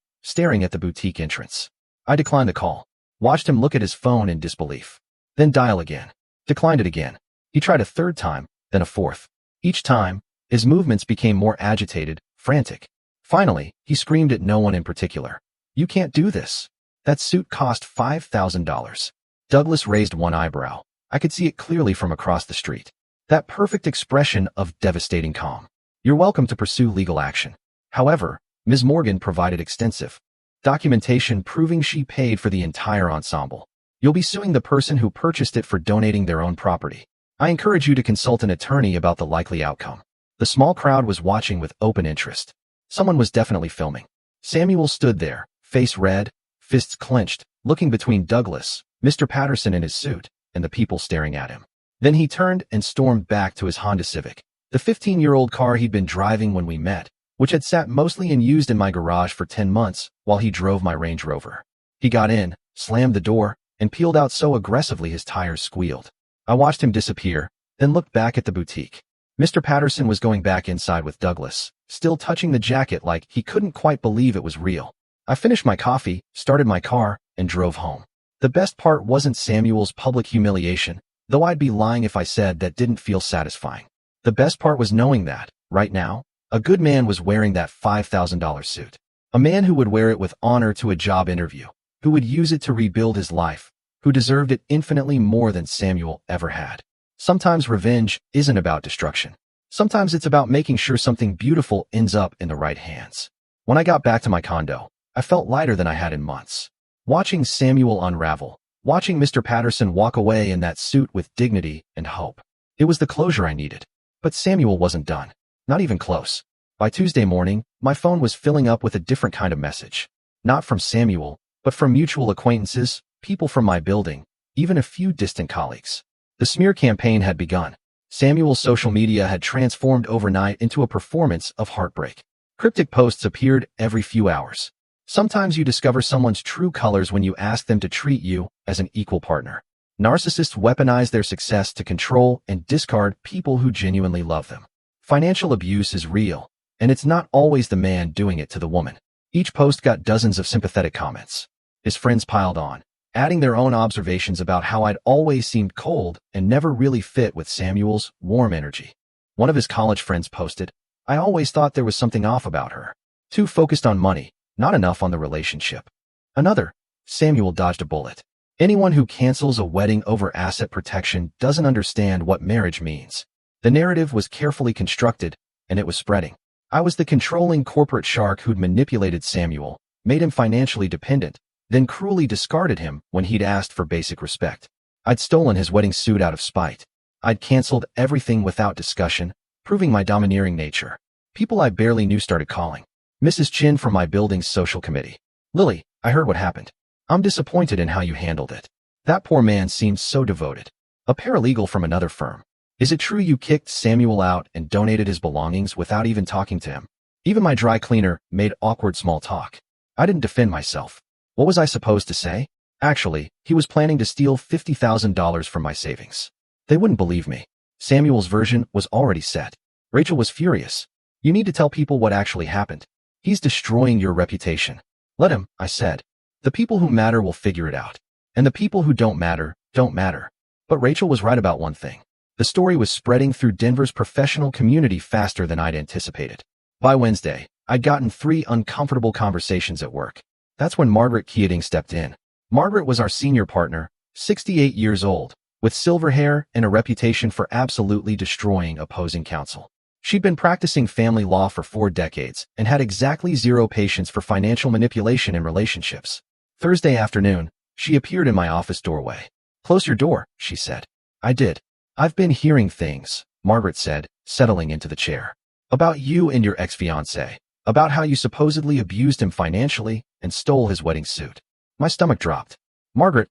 staring at the boutique entrance. I declined the call. Watched him look at his phone in disbelief. Then dial again. Declined it again. He tried a third time, then a fourth. Each time, his movements became more agitated, frantic. Finally, he screamed at no one in particular. You can't do this. That suit cost $5,000. Douglas raised one eyebrow. I could see it clearly from across the street. That perfect expression of devastating calm. You're welcome to pursue legal action. However, Ms. Morgan provided extensive documentation proving she paid for the entire ensemble. You'll be suing the person who purchased it for donating their own property. I encourage you to consult an attorney about the likely outcome. The small crowd was watching with open interest. Someone was definitely filming. Samuel stood there, face red, fists clenched, looking between Douglas, Mr. Patterson in his suit, and the people staring at him. Then he turned and stormed back to his Honda Civic, the 15-year-old car he'd been driving when we met, which had sat mostly unused in my garage for 10 months while he drove my Range Rover. He got in, slammed the door, and peeled out so aggressively his tires squealed. I watched him disappear, then looked back at the boutique. Mr. Patterson was going back inside with Douglas, still touching the jacket like he couldn't quite believe it was real. I finished my coffee, started my car, and drove home. The best part wasn't Samuel's public humiliation, though I'd be lying if I said that didn't feel satisfying. The best part was knowing that, right now, a good man was wearing that $5,000 suit. A man who would wear it with honor to a job interview, who would use it to rebuild his life, who deserved it infinitely more than Samuel ever had. Sometimes revenge isn't about destruction. Sometimes it's about making sure something beautiful ends up in the right hands. When I got back to my condo, I felt lighter than I had in months. Watching Samuel unravel, watching Mr. Patterson walk away in that suit with dignity and hope. It was the closure I needed. But Samuel wasn't done. Not even close. By Tuesday morning, my phone was filling up with a different kind of message. Not from Samuel, but from mutual acquaintances, people from my building, even a few distant colleagues. The smear campaign had begun. Samuel's social media had transformed overnight into a performance of heartbreak. Cryptic posts appeared every few hours. Sometimes you discover someone's true colors when you ask them to treat you as an equal partner. Narcissists weaponize their success to control and discard people who genuinely love them. Financial abuse is real, and it's not always the man doing it to the woman. Each post got dozens of sympathetic comments. His friends piled on, adding their own observations about how I'd always seemed cold and never really fit with Samuel's warm energy. One of his college friends posted, "I always thought there was something off about her. Too focused on money, not enough on the relationship." Another, "Samuel dodged a bullet. Anyone who cancels a wedding over asset protection doesn't understand what marriage means." The narrative was carefully constructed, and it was spreading. I was the controlling corporate shark who'd manipulated Samuel, made him financially dependent, then cruelly discarded him when he'd asked for basic respect. I'd stolen his wedding suit out of spite. I'd canceled everything without discussion, proving my domineering nature. People I barely knew started calling. Mrs. Chin from my building's social committee. "Lily, I heard what happened. I'm disappointed in how you handled it. That poor man seemed so devoted." A paralegal from another firm. "Is it true you kicked Samuel out and donated his belongings without even talking to him?" Even my dry cleaner made awkward small talk. I didn't defend myself. What was I supposed to say? Actually, he was planning to steal $50,000 from my savings. They wouldn't believe me. Samuel's version was already set. Rachel was furious. "You need to tell people what actually happened. He's destroying your reputation." "Let him," I said. "The people who matter will figure it out. And the people who don't matter, don't matter." But Rachel was right about one thing. The story was spreading through Denver's professional community faster than I'd anticipated. By Wednesday, I'd gotten 3 uncomfortable conversations at work. That's when Margaret Keating stepped in. Margaret was our senior partner, 68 years old, with silver hair and a reputation for absolutely destroying opposing counsel. She'd been practicing family law for 4 decades and had exactly 0 patience for financial manipulation in relationships. Thursday afternoon, she appeared in my office doorway. "Close your door," she said. I did. "I've been hearing things," Margaret said, settling into the chair. "About you and your ex-fiancé. About how you supposedly abused him financially and stole his wedding suit." My stomach dropped. "Margaret,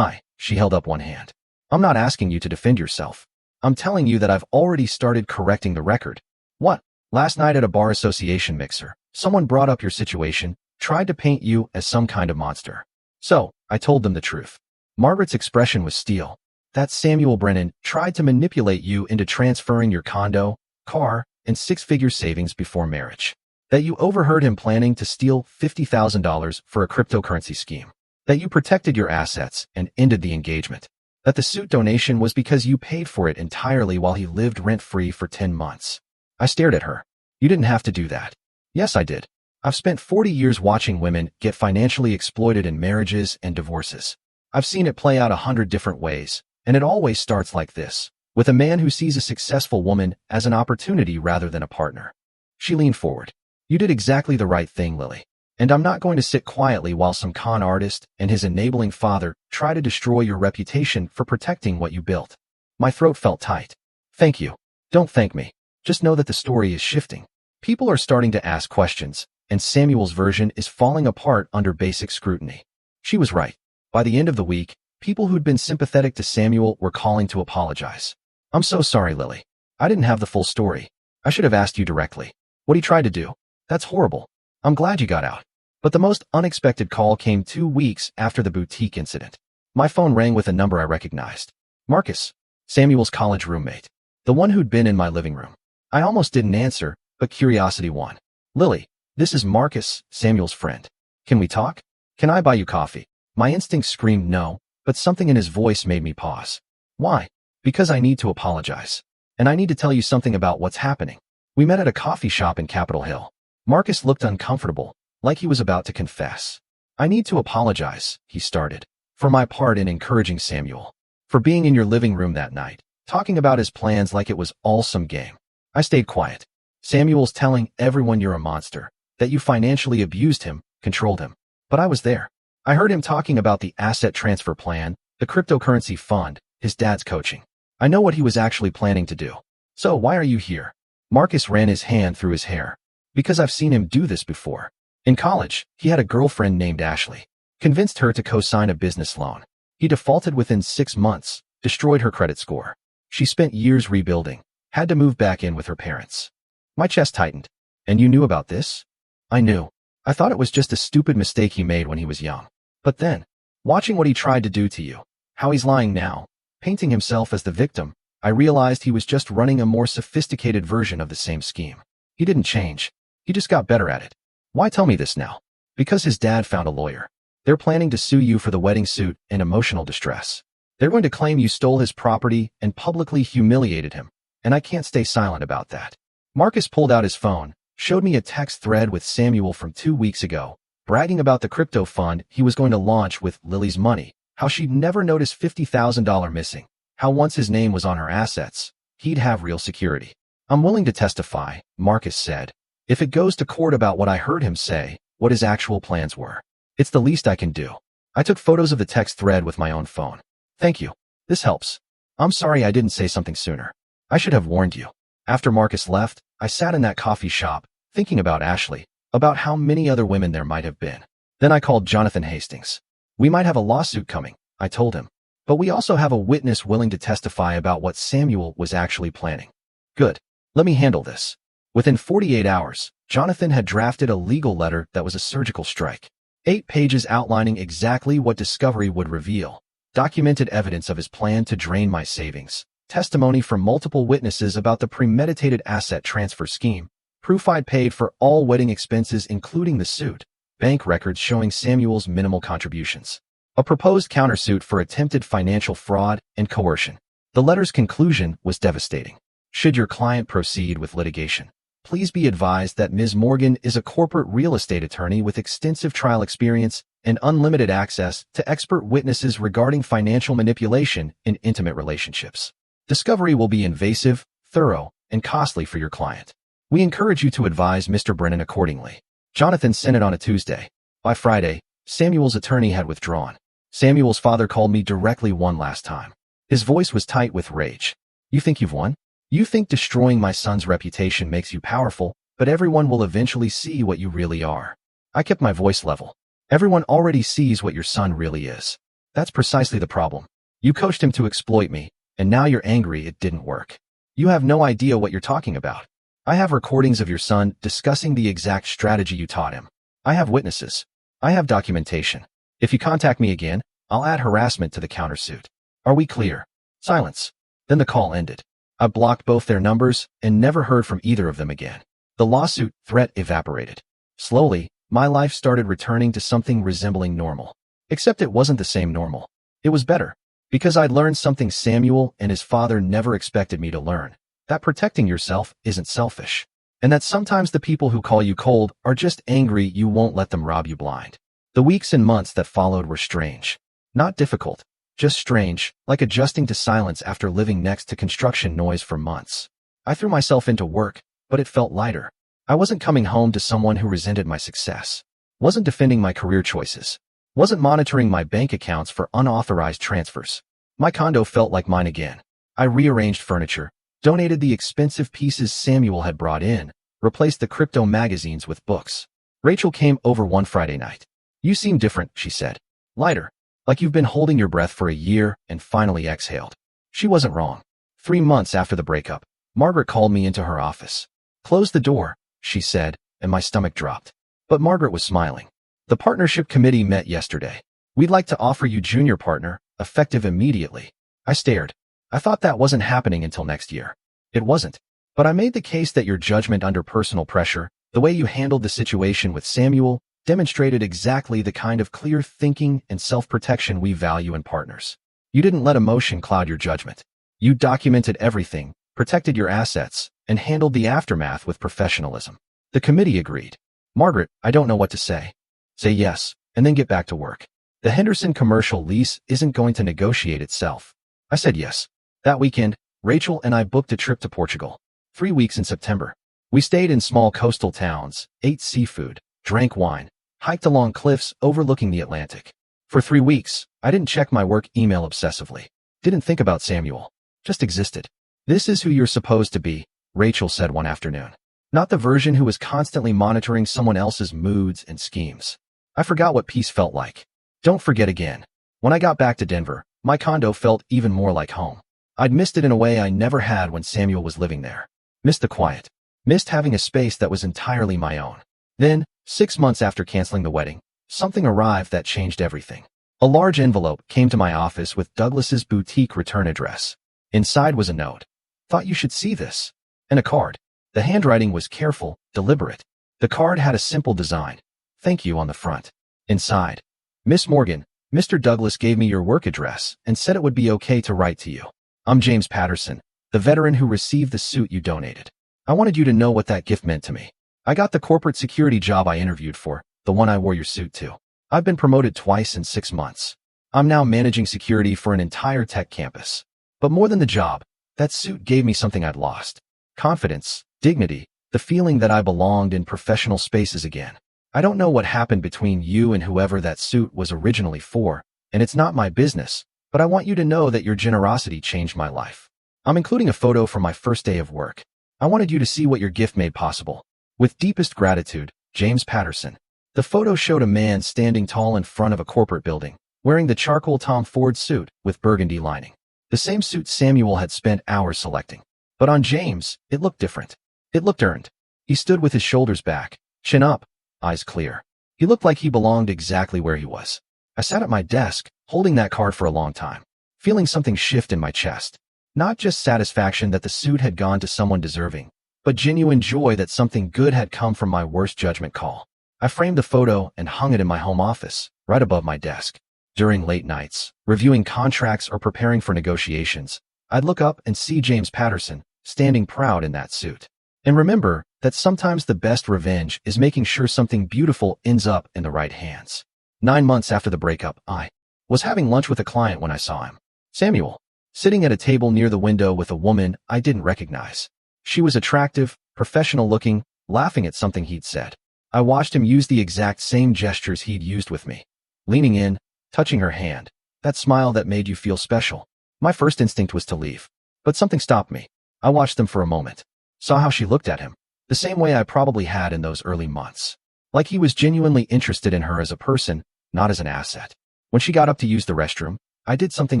she held up one hand. "I'm not asking you to defend yourself. I'm telling you that I've already started correcting the record." "What?" "Last night at a bar association mixer, someone brought up your situation, tried to paint you as some kind of monster. So, I told them the truth." Margaret's expression was steel. "That Samuel Brennan tried to manipulate you into transferring your condo, car, and 6-figure savings before marriage. That you overheard him planning to steal $50,000 for a cryptocurrency scheme. That you protected your assets and ended the engagement. That the suit donation was because you paid for it entirely while he lived rent-free for 10 months. I stared at her. "You didn't have to do that." "Yes, I did. I've spent 40 years watching women get financially exploited in marriages and divorces. I've seen it play out 100 different ways, and it always starts like this, with a man who sees a successful woman as an opportunity rather than a partner." She leaned forward. "You did exactly the right thing, Lily. And I'm not going to sit quietly while some con artist and his enabling father try to destroy your reputation for protecting what you built." My throat felt tight. "Thank you." "Don't thank me. Just know that the story is shifting. People are starting to ask questions, and Samuel's version is falling apart under basic scrutiny. She was right. By the end of the week, people who'd been sympathetic to Samuel were calling to apologize. I'm so sorry, Lily. I didn't have the full story. I should have asked you directly. What he tried to do. That's horrible. I'm glad you got out. But the most unexpected call came 2 weeks after the boutique incident. My phone rang with a number I recognized. Marcus, Samuel's college roommate. The one who'd been in my living room. I almost didn't answer, but curiosity won. Lily, this is Marcus, Samuel's friend. Can we talk? Can I buy you coffee? My instinct screamed no, but something in his voice made me pause. Why? Because I need to apologize. And I need to tell you something about what's happening. We met at a coffee shop in Capitol Hill. Marcus looked uncomfortable, like he was about to confess. I need to apologize, he started, for my part in encouraging Samuel. For being in your living room that night, talking about his plans like it was all some game. I stayed quiet. Samuel's telling everyone you're a monster, that you financially abused him, controlled him. But I was there. I heard him talking about the asset transfer plan, the cryptocurrency fund, his dad's coaching. I know what he was actually planning to do. So why are you here? Marcus ran his hand through his hair. Because I've seen him do this before. In college, he had a girlfriend named Ashley. Convinced her to co-sign a business loan. He defaulted within 6 months, destroyed her credit score. She spent years rebuilding, had to move back in with her parents. My chest tightened. And you knew about this? I knew. I thought it was just a stupid mistake he made when he was young. But then, watching what he tried to do to you, how he's lying now, painting himself as the victim, I realized he was just running a more sophisticated version of the same scheme. He didn't change. He just got better at it. Why tell me this now? Because his dad found a lawyer. They're planning to sue you for the wedding suit and emotional distress. They're going to claim you stole his property and publicly humiliated him, and I can't stay silent about that. Marcus pulled out his phone, showed me a text thread with Samuel from 2 weeks ago, bragging about the crypto fund he was going to launch with Lily's money, how she'd never noticed $50,000 missing, how once his name was on her assets, he'd have real security. I'm willing to testify, Marcus said, if it goes to court about what I heard him say, what his actual plans were. It's the least I can do. I took photos of the text thread with my own phone. Thank you. This helps. I'm sorry I didn't say something sooner. I should have warned you. After Marcus left, I sat in that coffee shop, thinking about Ashley, about how many other women there might have been. Then I called Jonathan Hastings. We might have a lawsuit coming, I told him. But we also have a witness willing to testify about what Samuel was actually planning. Good. Let me handle this. Within 48 hours, Jonathan had drafted a legal letter that was a surgical strike. 8 pages outlining exactly what discovery would reveal. Documented evidence of his plan to drain my savings. Testimony from multiple witnesses about the premeditated asset transfer scheme. Proof I'd paid for all wedding expenses including the suit. Bank records showing Samuel's minimal contributions. A proposed countersuit for attempted financial fraud and coercion. The letter's conclusion was devastating. Should your client proceed with litigation, please be advised that Ms. Morgan is a corporate real estate attorney with extensive trial experience and unlimited access to expert witnesses regarding financial manipulation in intimate relationships. Discovery will be invasive, thorough, and costly for your client. We encourage you to advise Mr. Brennan accordingly. Jonathan sent it on a Tuesday. By Friday, Samuel's attorney had withdrawn. Samuel's father called me directly one last time. His voice was tight with rage. You think you've won? You think destroying my son's reputation makes you powerful, but everyone will eventually see what you really are. I kept my voice level. Everyone already sees what your son really is. That's precisely the problem. You coached him to exploit me, and now you're angry it didn't work. You have no idea what you're talking about. I have recordings of your son discussing the exact strategy you taught him. I have witnesses. I have documentation. If you contact me again, I'll add harassment to the countersuit. Are we clear? Silence. Then the call ended. I blocked both their numbers and never heard from either of them again. The lawsuit threat evaporated. Slowly, my life started returning to something resembling normal. Except it wasn't the same normal. It was better. Because I'd learned something Samuel and his father never expected me to learn. That protecting yourself isn't selfish. And that sometimes the people who call you cold are just angry you won't let them rob you blind. The weeks and months that followed were strange. Not difficult. Just strange, like adjusting to silence after living next to construction noise for months. I threw myself into work, but it felt lighter. I wasn't coming home to someone who resented my success. Wasn't defending my career choices. Wasn't monitoring my bank accounts for unauthorized transfers. My condo felt like mine again. I rearranged furniture, donated the expensive pieces Samuel had brought in, replaced the crypto magazines with books. Rachel came over one Friday night. "You seem different," she said. "Lighter. Like you've been holding your breath for a year and finally exhaled." She wasn't wrong. 3 months after the breakup, Margaret called me into her office. "Close the door," she said, and my stomach dropped. But Margaret was smiling. "The partnership committee met yesterday. We'd like to offer you junior partner, effective immediately." I stared. I thought that wasn't happening until next year. It wasn't. But I made the case that your judgment under personal pressure, the way you handled the situation with Samuel, demonstrated exactly the kind of clear thinking and self-protection we value in partners. You didn't let emotion cloud your judgment. You documented everything, protected your assets, and handled the aftermath with professionalism. The committee agreed. "Margaret, I don't know what to say." "Say yes, and then get back to work. The Henderson commercial lease isn't going to negotiate itself." I said yes. That weekend, Rachel and I booked a trip to Portugal. 3 weeks in September. We stayed in small coastal towns, ate seafood, drank wine, hiked along cliffs overlooking the Atlantic. For 3 weeks, I didn't check my work email obsessively. Didn't think about Samuel. Just existed. "This is who you're supposed to be," Rachel said one afternoon. "Not the version who was constantly monitoring someone else's moods and schemes." I forgot what peace felt like. Don't forget again. When I got back to Denver, my condo felt even more like home. I'd missed it in a way I never had when Samuel was living there. Missed the quiet. Missed having a space that was entirely my own. Then, 6 months after canceling the wedding, something arrived that changed everything. A large envelope came to my office with Douglas's boutique return address. Inside was a note. "Thought you should see this." And a card. The handwriting was careful, deliberate. The card had a simple design. "Thank you" on the front. Inside. "Miss Morgan, Mr. Douglas gave me your work address and said it would be okay to write to you. I'm James Patterson, the veteran who received the suit you donated. I wanted you to know what that gift meant to me. I got the corporate security job I interviewed for, the one I wore your suit to. I've been promoted twice in 6 months. I'm now managing security for an entire tech campus. But more than the job, that suit gave me something I'd lost. Confidence, dignity, the feeling that I belonged in professional spaces again. I don't know what happened between you and whoever that suit was originally for, and it's not my business, but I want you to know that your generosity changed my life. I'm including a photo from my first day of work. I wanted you to see what your gift made possible. With deepest gratitude, James Patterson." The photo showed a man standing tall in front of a corporate building, wearing the charcoal Tom Ford suit with burgundy lining. The same suit Samuel had spent hours selecting. But on James, it looked different. It looked earned. He stood with his shoulders back, chin up, eyes clear. He looked like he belonged exactly where he was. I sat at my desk, holding that card for a long time, feeling something shift in my chest. Not just satisfaction that the suit had gone to someone deserving, but genuine joy that something good had come from my worst judgment call. I framed the photo and hung it in my home office, right above my desk. During late nights, reviewing contracts or preparing for negotiations, I'd look up and see James Patterson, standing proud in that suit. And remember that sometimes the best revenge is making sure something beautiful ends up in the right hands. 9 months after the breakup, I was having lunch with a client when I saw him. Samuel, sitting at a table near the window with a woman I didn't recognize. She was attractive, professional looking, laughing at something he'd said. I watched him use the exact same gestures he'd used with me. Leaning in, touching her hand, that smile that made you feel special. My first instinct was to leave. But something stopped me. I watched them for a moment. Saw how she looked at him. The same way I probably had in those early months. Like he was genuinely interested in her as a person, not as an asset. When she got up to use the restroom, I did something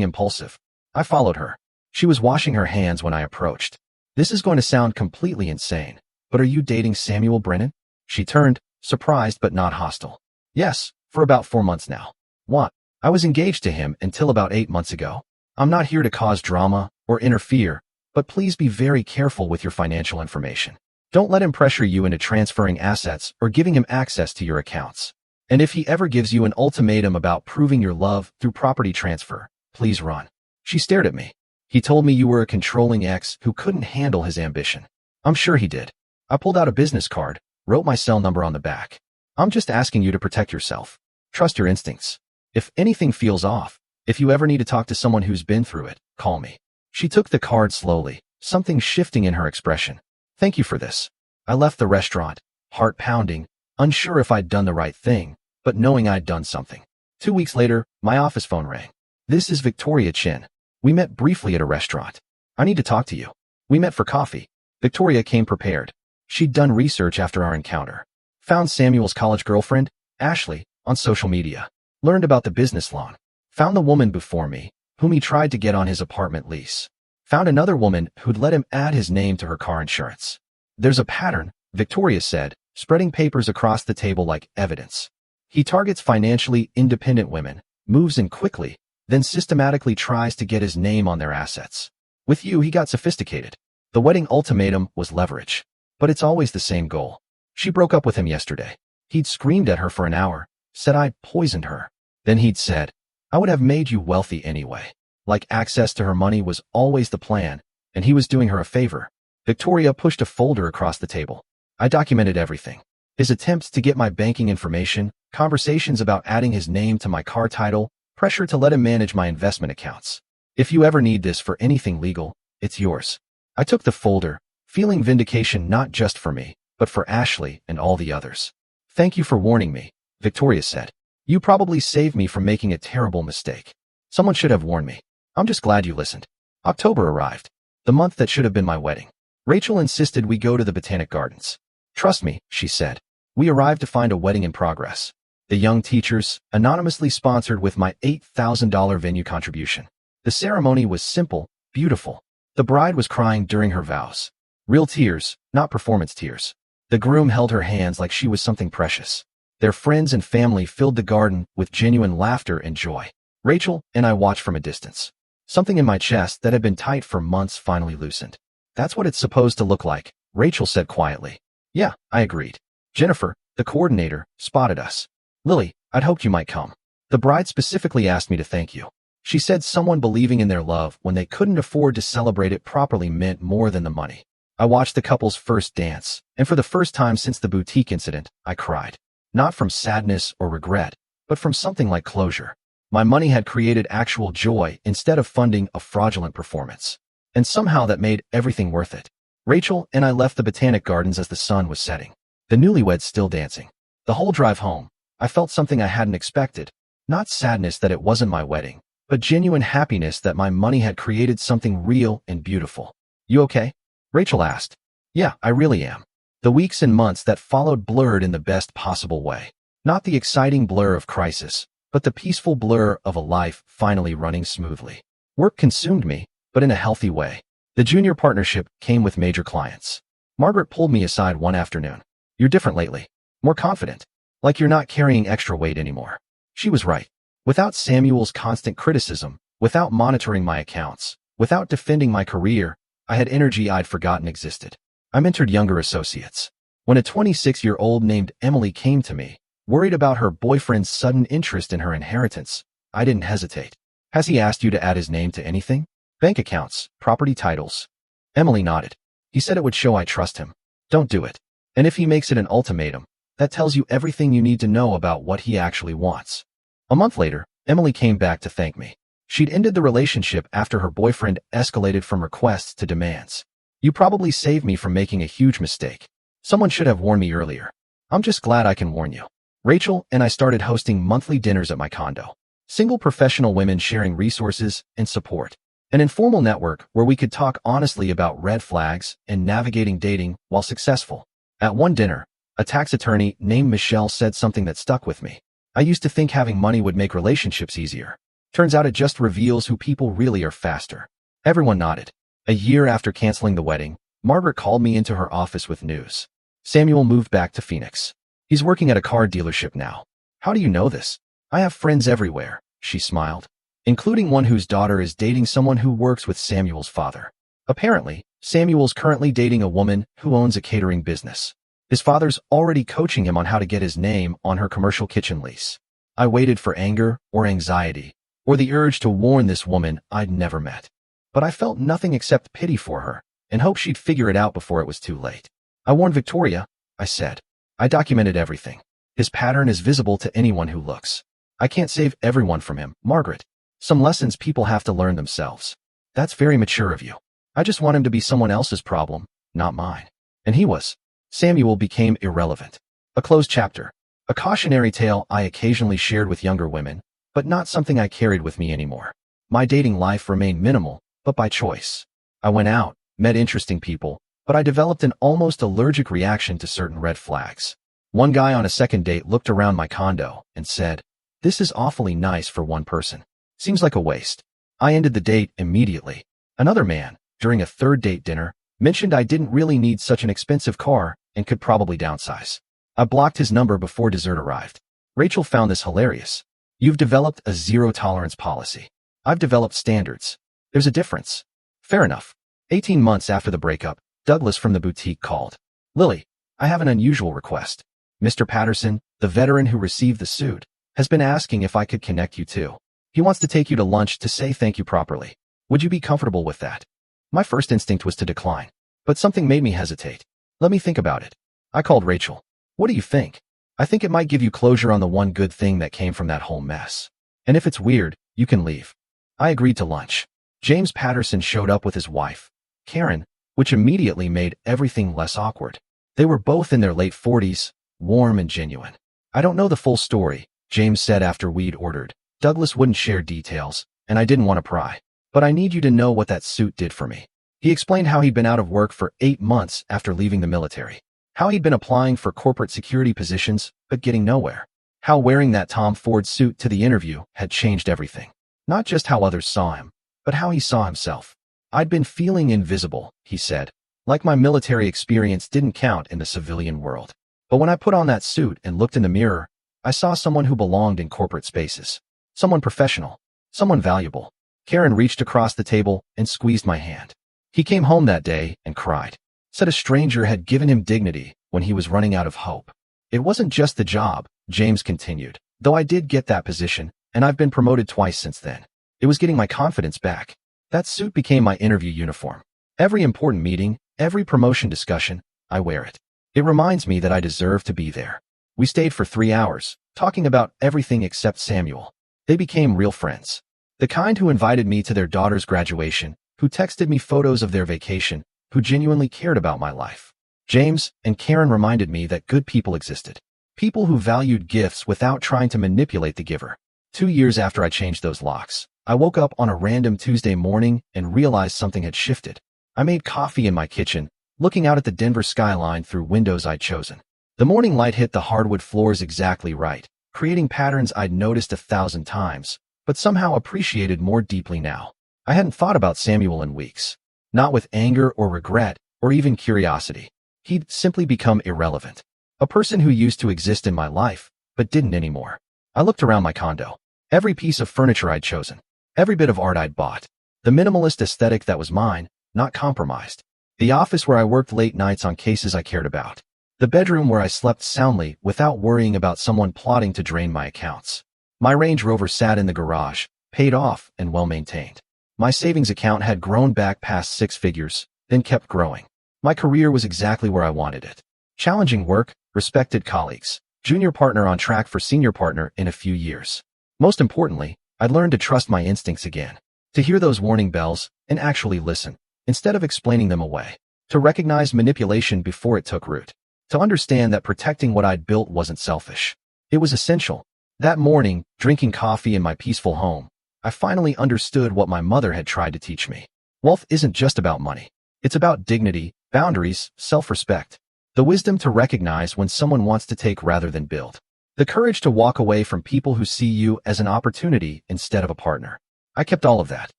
impulsive. I followed her. She was washing her hands when I approached. "This is going to sound completely insane, but are you dating Samuel Brennan?" She turned, surprised but not hostile. "Yes, for about 4 months now." "What?" "I was engaged to him until about 8 months ago. I'm not here to cause drama or interfere, but please be very careful with your financial information. Don't let him pressure you into transferring assets or giving him access to your accounts. And if he ever gives you an ultimatum about proving your love through property transfer, please run." She stared at me. "He told me you were a controlling ex who couldn't handle his ambition." "I'm sure he did." I pulled out a business card, wrote my cell number on the back. "I'm just asking you to protect yourself. Trust your instincts. If anything feels off, if you ever need to talk to someone who's been through it, call me." She took the card slowly, something shifting in her expression. "Thank you for this." I left the restaurant, heart pounding, unsure if I'd done the right thing, but knowing I'd done something. 2 weeks later, my office phone rang. "This is Victoria Chin. We met briefly at a restaurant. I need to talk to you." We met for coffee. Victoria came prepared. She'd done research after our encounter. Found Samuel's college girlfriend, Ashley, on social media. Learned about the business loan. Found the woman before me, whom he tried to get on his apartment lease. Found another woman who'd let him add his name to her car insurance. There's a pattern, Victoria said, spreading papers across the table like evidence. He targets financially independent women, moves in quickly, then systematically tries to get his name on their assets. With you, he got sophisticated. The wedding ultimatum was leverage. But it's always the same goal. She broke up with him yesterday. He'd screamed at her for an hour, said I'd poisoned her. Then he'd said, I would have made you wealthy anyway. Like access to her money was always the plan, and he was doing her a favor. Victoria pushed a folder across the table. I documented everything. His attempts to get my banking information, conversations about adding his name to my car title, pressure to let him manage my investment accounts. If you ever need this for anything legal, it's yours. I took the folder, feeling vindication not just for me, but for Ashley and all the others. Thank you for warning me, Victoria said. You probably saved me from making a terrible mistake. Someone should have warned me. I'm just glad you listened. October arrived. The month that should have been my wedding. Rachel insisted we go to the Botanic Gardens. Trust me, she said. We arrived to find a wedding in progress. The young teachers, anonymously sponsored with my $8,000 venue contribution. The ceremony was simple, beautiful. The bride was crying during her vows. Real tears, not performance tears. The groom held her hands like she was something precious. Their friends and family filled the garden with genuine laughter and joy. Rachel and I watched from a distance. Something in my chest that had been tight for months finally loosened. That's what it's supposed to look like, Rachel said quietly. Yeah, I agreed. Jennifer, the coordinator, spotted us. Lily, I'd hoped you might come. The bride specifically asked me to thank you. She said someone believing in their love when they couldn't afford to celebrate it properly meant more than the money. I watched the couple's first dance, and for the first time since the boutique incident, I cried. Not from sadness or regret, but from something like closure. My money had created actual joy instead of funding a fraudulent performance. And somehow that made everything worth it. Rachel and I left the Botanic Gardens as the sun was setting. The newlyweds still dancing. The whole drive home, I felt something I hadn't expected. Not sadness that it wasn't my wedding, but genuine happiness that my money had created something real and beautiful. You okay? Rachel asked. Yeah, I really am. The weeks and months that followed blurred in the best possible way. Not the exciting blur of crisis, but the peaceful blur of a life finally running smoothly. Work consumed me, but in a healthy way. The junior partnership came with major clients. Margaret pulled me aside one afternoon. You're different lately. More confident. Like you're not carrying extra weight anymore. She was right. Without Samuel's constant criticism, without monitoring my accounts, without defending my career, I had energy I'd forgotten existed. I mentored younger associates. When a 26-year-old named Emily came to me, worried about her boyfriend's sudden interest in her inheritance, I didn't hesitate. Has he asked you to add his name to anything? Bank accounts, property titles. Emily nodded. He said it would show I trust him. Don't do it. And if he makes it an ultimatum, that tells you everything you need to know about what he actually wants. A month later, Emily came back to thank me. She'd ended the relationship after her boyfriend escalated from requests to demands. You probably saved me from making a huge mistake. Someone should have warned me earlier. I'm just glad I can warn you. Rachel and I started hosting monthly dinners at my condo. Single professional women sharing resources and support. An informal network where we could talk honestly about red flags and navigating dating while successful. At one dinner, a tax attorney named Michelle said something that stuck with me. I used to think having money would make relationships easier. Turns out it just reveals who people really are faster. Everyone nodded. A year after canceling the wedding, Margaret called me into her office with news. Samuel moved back to Phoenix. He's working at a car dealership now. How do you know this? I have friends everywhere, she smiled, including one whose daughter is dating someone who works with Samuel's father. Apparently, Samuel's currently dating a woman who owns a catering business. His father's already coaching him on how to get his name on her commercial kitchen lease. I waited for anger or anxiety, or the urge to warn this woman I'd never met. But I felt nothing except pity for her, and hoped she'd figure it out before it was too late. I warned Victoria, I said. I documented everything. His pattern is visible to anyone who looks. I can't save everyone from him, Margaret. Some lessons people have to learn themselves. That's very mature of you. I just want him to be someone else's problem, not mine. And he was. Samuel became irrelevant. A closed chapter. A cautionary tale I occasionally shared with younger women, but not something I carried with me anymore. My dating life remained minimal, but by choice. I went out, met interesting people, but I developed an almost allergic reaction to certain red flags. One guy on a second date looked around my condo and said, "This is awfully nice for one person. Seems like a waste." I ended the date immediately. Another man, during a third date dinner, mentioned I didn't really need such an expensive car and could probably downsize. I blocked his number before dessert arrived. Rachel found this hilarious. "You've developed a zero-tolerance policy. I've developed standards. There's a difference." Fair enough. 18 months after the breakup, Douglas from the boutique called. "Lily, I have an unusual request. Mr. Patterson, the veteran who received the suit, has been asking if I could connect you too. He wants to take you to lunch to say thank you properly. Would you be comfortable with that?" My first instinct was to decline, but something made me hesitate. "Let me think about it." I called Rachel. "What do you think? I think it might give you closure on the one good thing that came from that whole mess. And if it's weird, you can leave." I agreed to lunch. James Patterson showed up with his wife, Karen, which immediately made everything less awkward. They were both in their late 40s, warm and genuine. "I don't know the full story," James said after we'd ordered. Douglas wouldn't share details, and I didn't want to pry. "But I need you to know what that suit did for me." He explained how he'd been out of work for 8 months after leaving the military. How he'd been applying for corporate security positions, but getting nowhere. How wearing that Tom Ford suit to the interview had changed everything. Not just how others saw him, but how he saw himself. "I'd been feeling invisible," he said. "Like my military experience didn't count in the civilian world. But when I put on that suit and looked in the mirror, I saw someone who belonged in corporate spaces. Someone professional. Someone valuable." Karen reached across the table and squeezed my hand. "He came home that day and cried. Said a stranger had given him dignity when he was running out of hope. It wasn't just the job," James continued, "though I did get that position, and I've been promoted twice since then. It was getting my confidence back. That suit became my interview uniform. Every important meeting, every promotion discussion, I wear it. It reminds me that I deserve to be there." We stayed for 3 hours, talking about everything except Samuel. They became real friends. The kind who invited me to their daughter's graduation, who texted me photos of their vacation, who genuinely cared about my life. James and Karen reminded me that good people existed. People who valued gifts without trying to manipulate the giver. 2 years after I changed those locks, I woke up on a random Tuesday morning and realized something had shifted. I made coffee in my kitchen, looking out at the Denver skyline through windows I'd chosen. The morning light hit the hardwood floors exactly right, creating patterns I'd noticed 1,000 times, but somehow appreciated more deeply now. I hadn't thought about Samuel in weeks. Not with anger or regret, or even curiosity. He'd simply become irrelevant. A person who used to exist in my life, but didn't anymore. I looked around my condo. Every piece of furniture I'd chosen. Every bit of art I'd bought. The minimalist aesthetic that was mine, not compromised. The office where I worked late nights on cases I cared about. The bedroom where I slept soundly without worrying about someone plotting to drain my accounts. My Range Rover sat in the garage, paid off and well-maintained. My savings account had grown back past 6 figures, then kept growing. My career was exactly where I wanted it. Challenging work, respected colleagues, junior partner on track for senior partner in a few years. Most importantly, I'd learned to trust my instincts again. To hear those warning bells and actually listen, instead of explaining them away. To recognize manipulation before it took root. To understand that protecting what I'd built wasn't selfish. It was essential. That morning, drinking coffee in my peaceful home, I finally understood what my mother had tried to teach me. Wealth isn't just about money. It's about dignity, boundaries, self-respect. The wisdom to recognize when someone wants to take rather than build. The courage to walk away from people who see you as an opportunity instead of a partner. I kept all of that.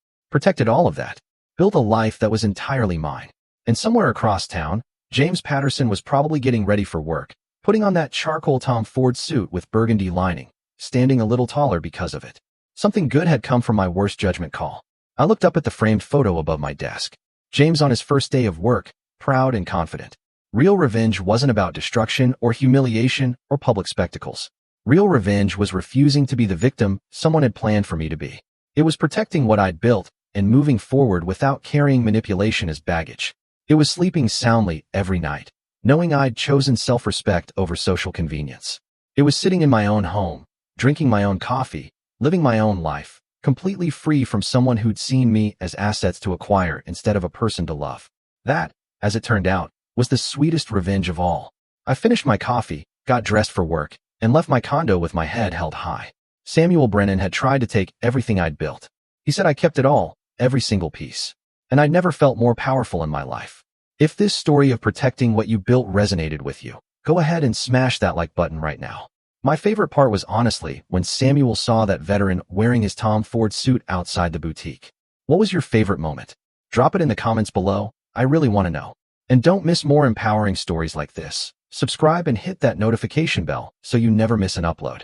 Protected all of that. Built a life that was entirely mine. And somewhere across town, James Patterson was probably getting ready for work, putting on that charcoal Tom Ford suit with burgundy lining, standing a little taller because of it. Something good had come from my worst judgment call. I looked up at the framed photo above my desk. James on his first day of work, proud and confident. Real revenge wasn't about destruction or humiliation or public spectacles. Real revenge was refusing to be the victim someone had planned for me to be. It was protecting what I'd built and moving forward without carrying manipulation as baggage. It was sleeping soundly every night, knowing I'd chosen self-respect over social convenience. It was sitting in my own home, drinking my own coffee, living my own life, completely free from someone who'd seen me as assets to acquire instead of a person to love. That, as it turned out, was the sweetest revenge of all. I finished my coffee, got dressed for work, and left my condo with my head held high. Samuel Brennan had tried to take everything I'd built. He said I kept it all, every single piece. and I never felt more powerful in my life. If this story of protecting what you built resonated with you, go ahead and smash that like button right now. My favorite part was honestly when Samuel saw that veteran wearing his Tom Ford suit outside the boutique. What was your favorite moment? Drop it in the comments below. I really want to know. And don't miss more empowering stories like this. Subscribe and hit that notification bell so you never miss an upload.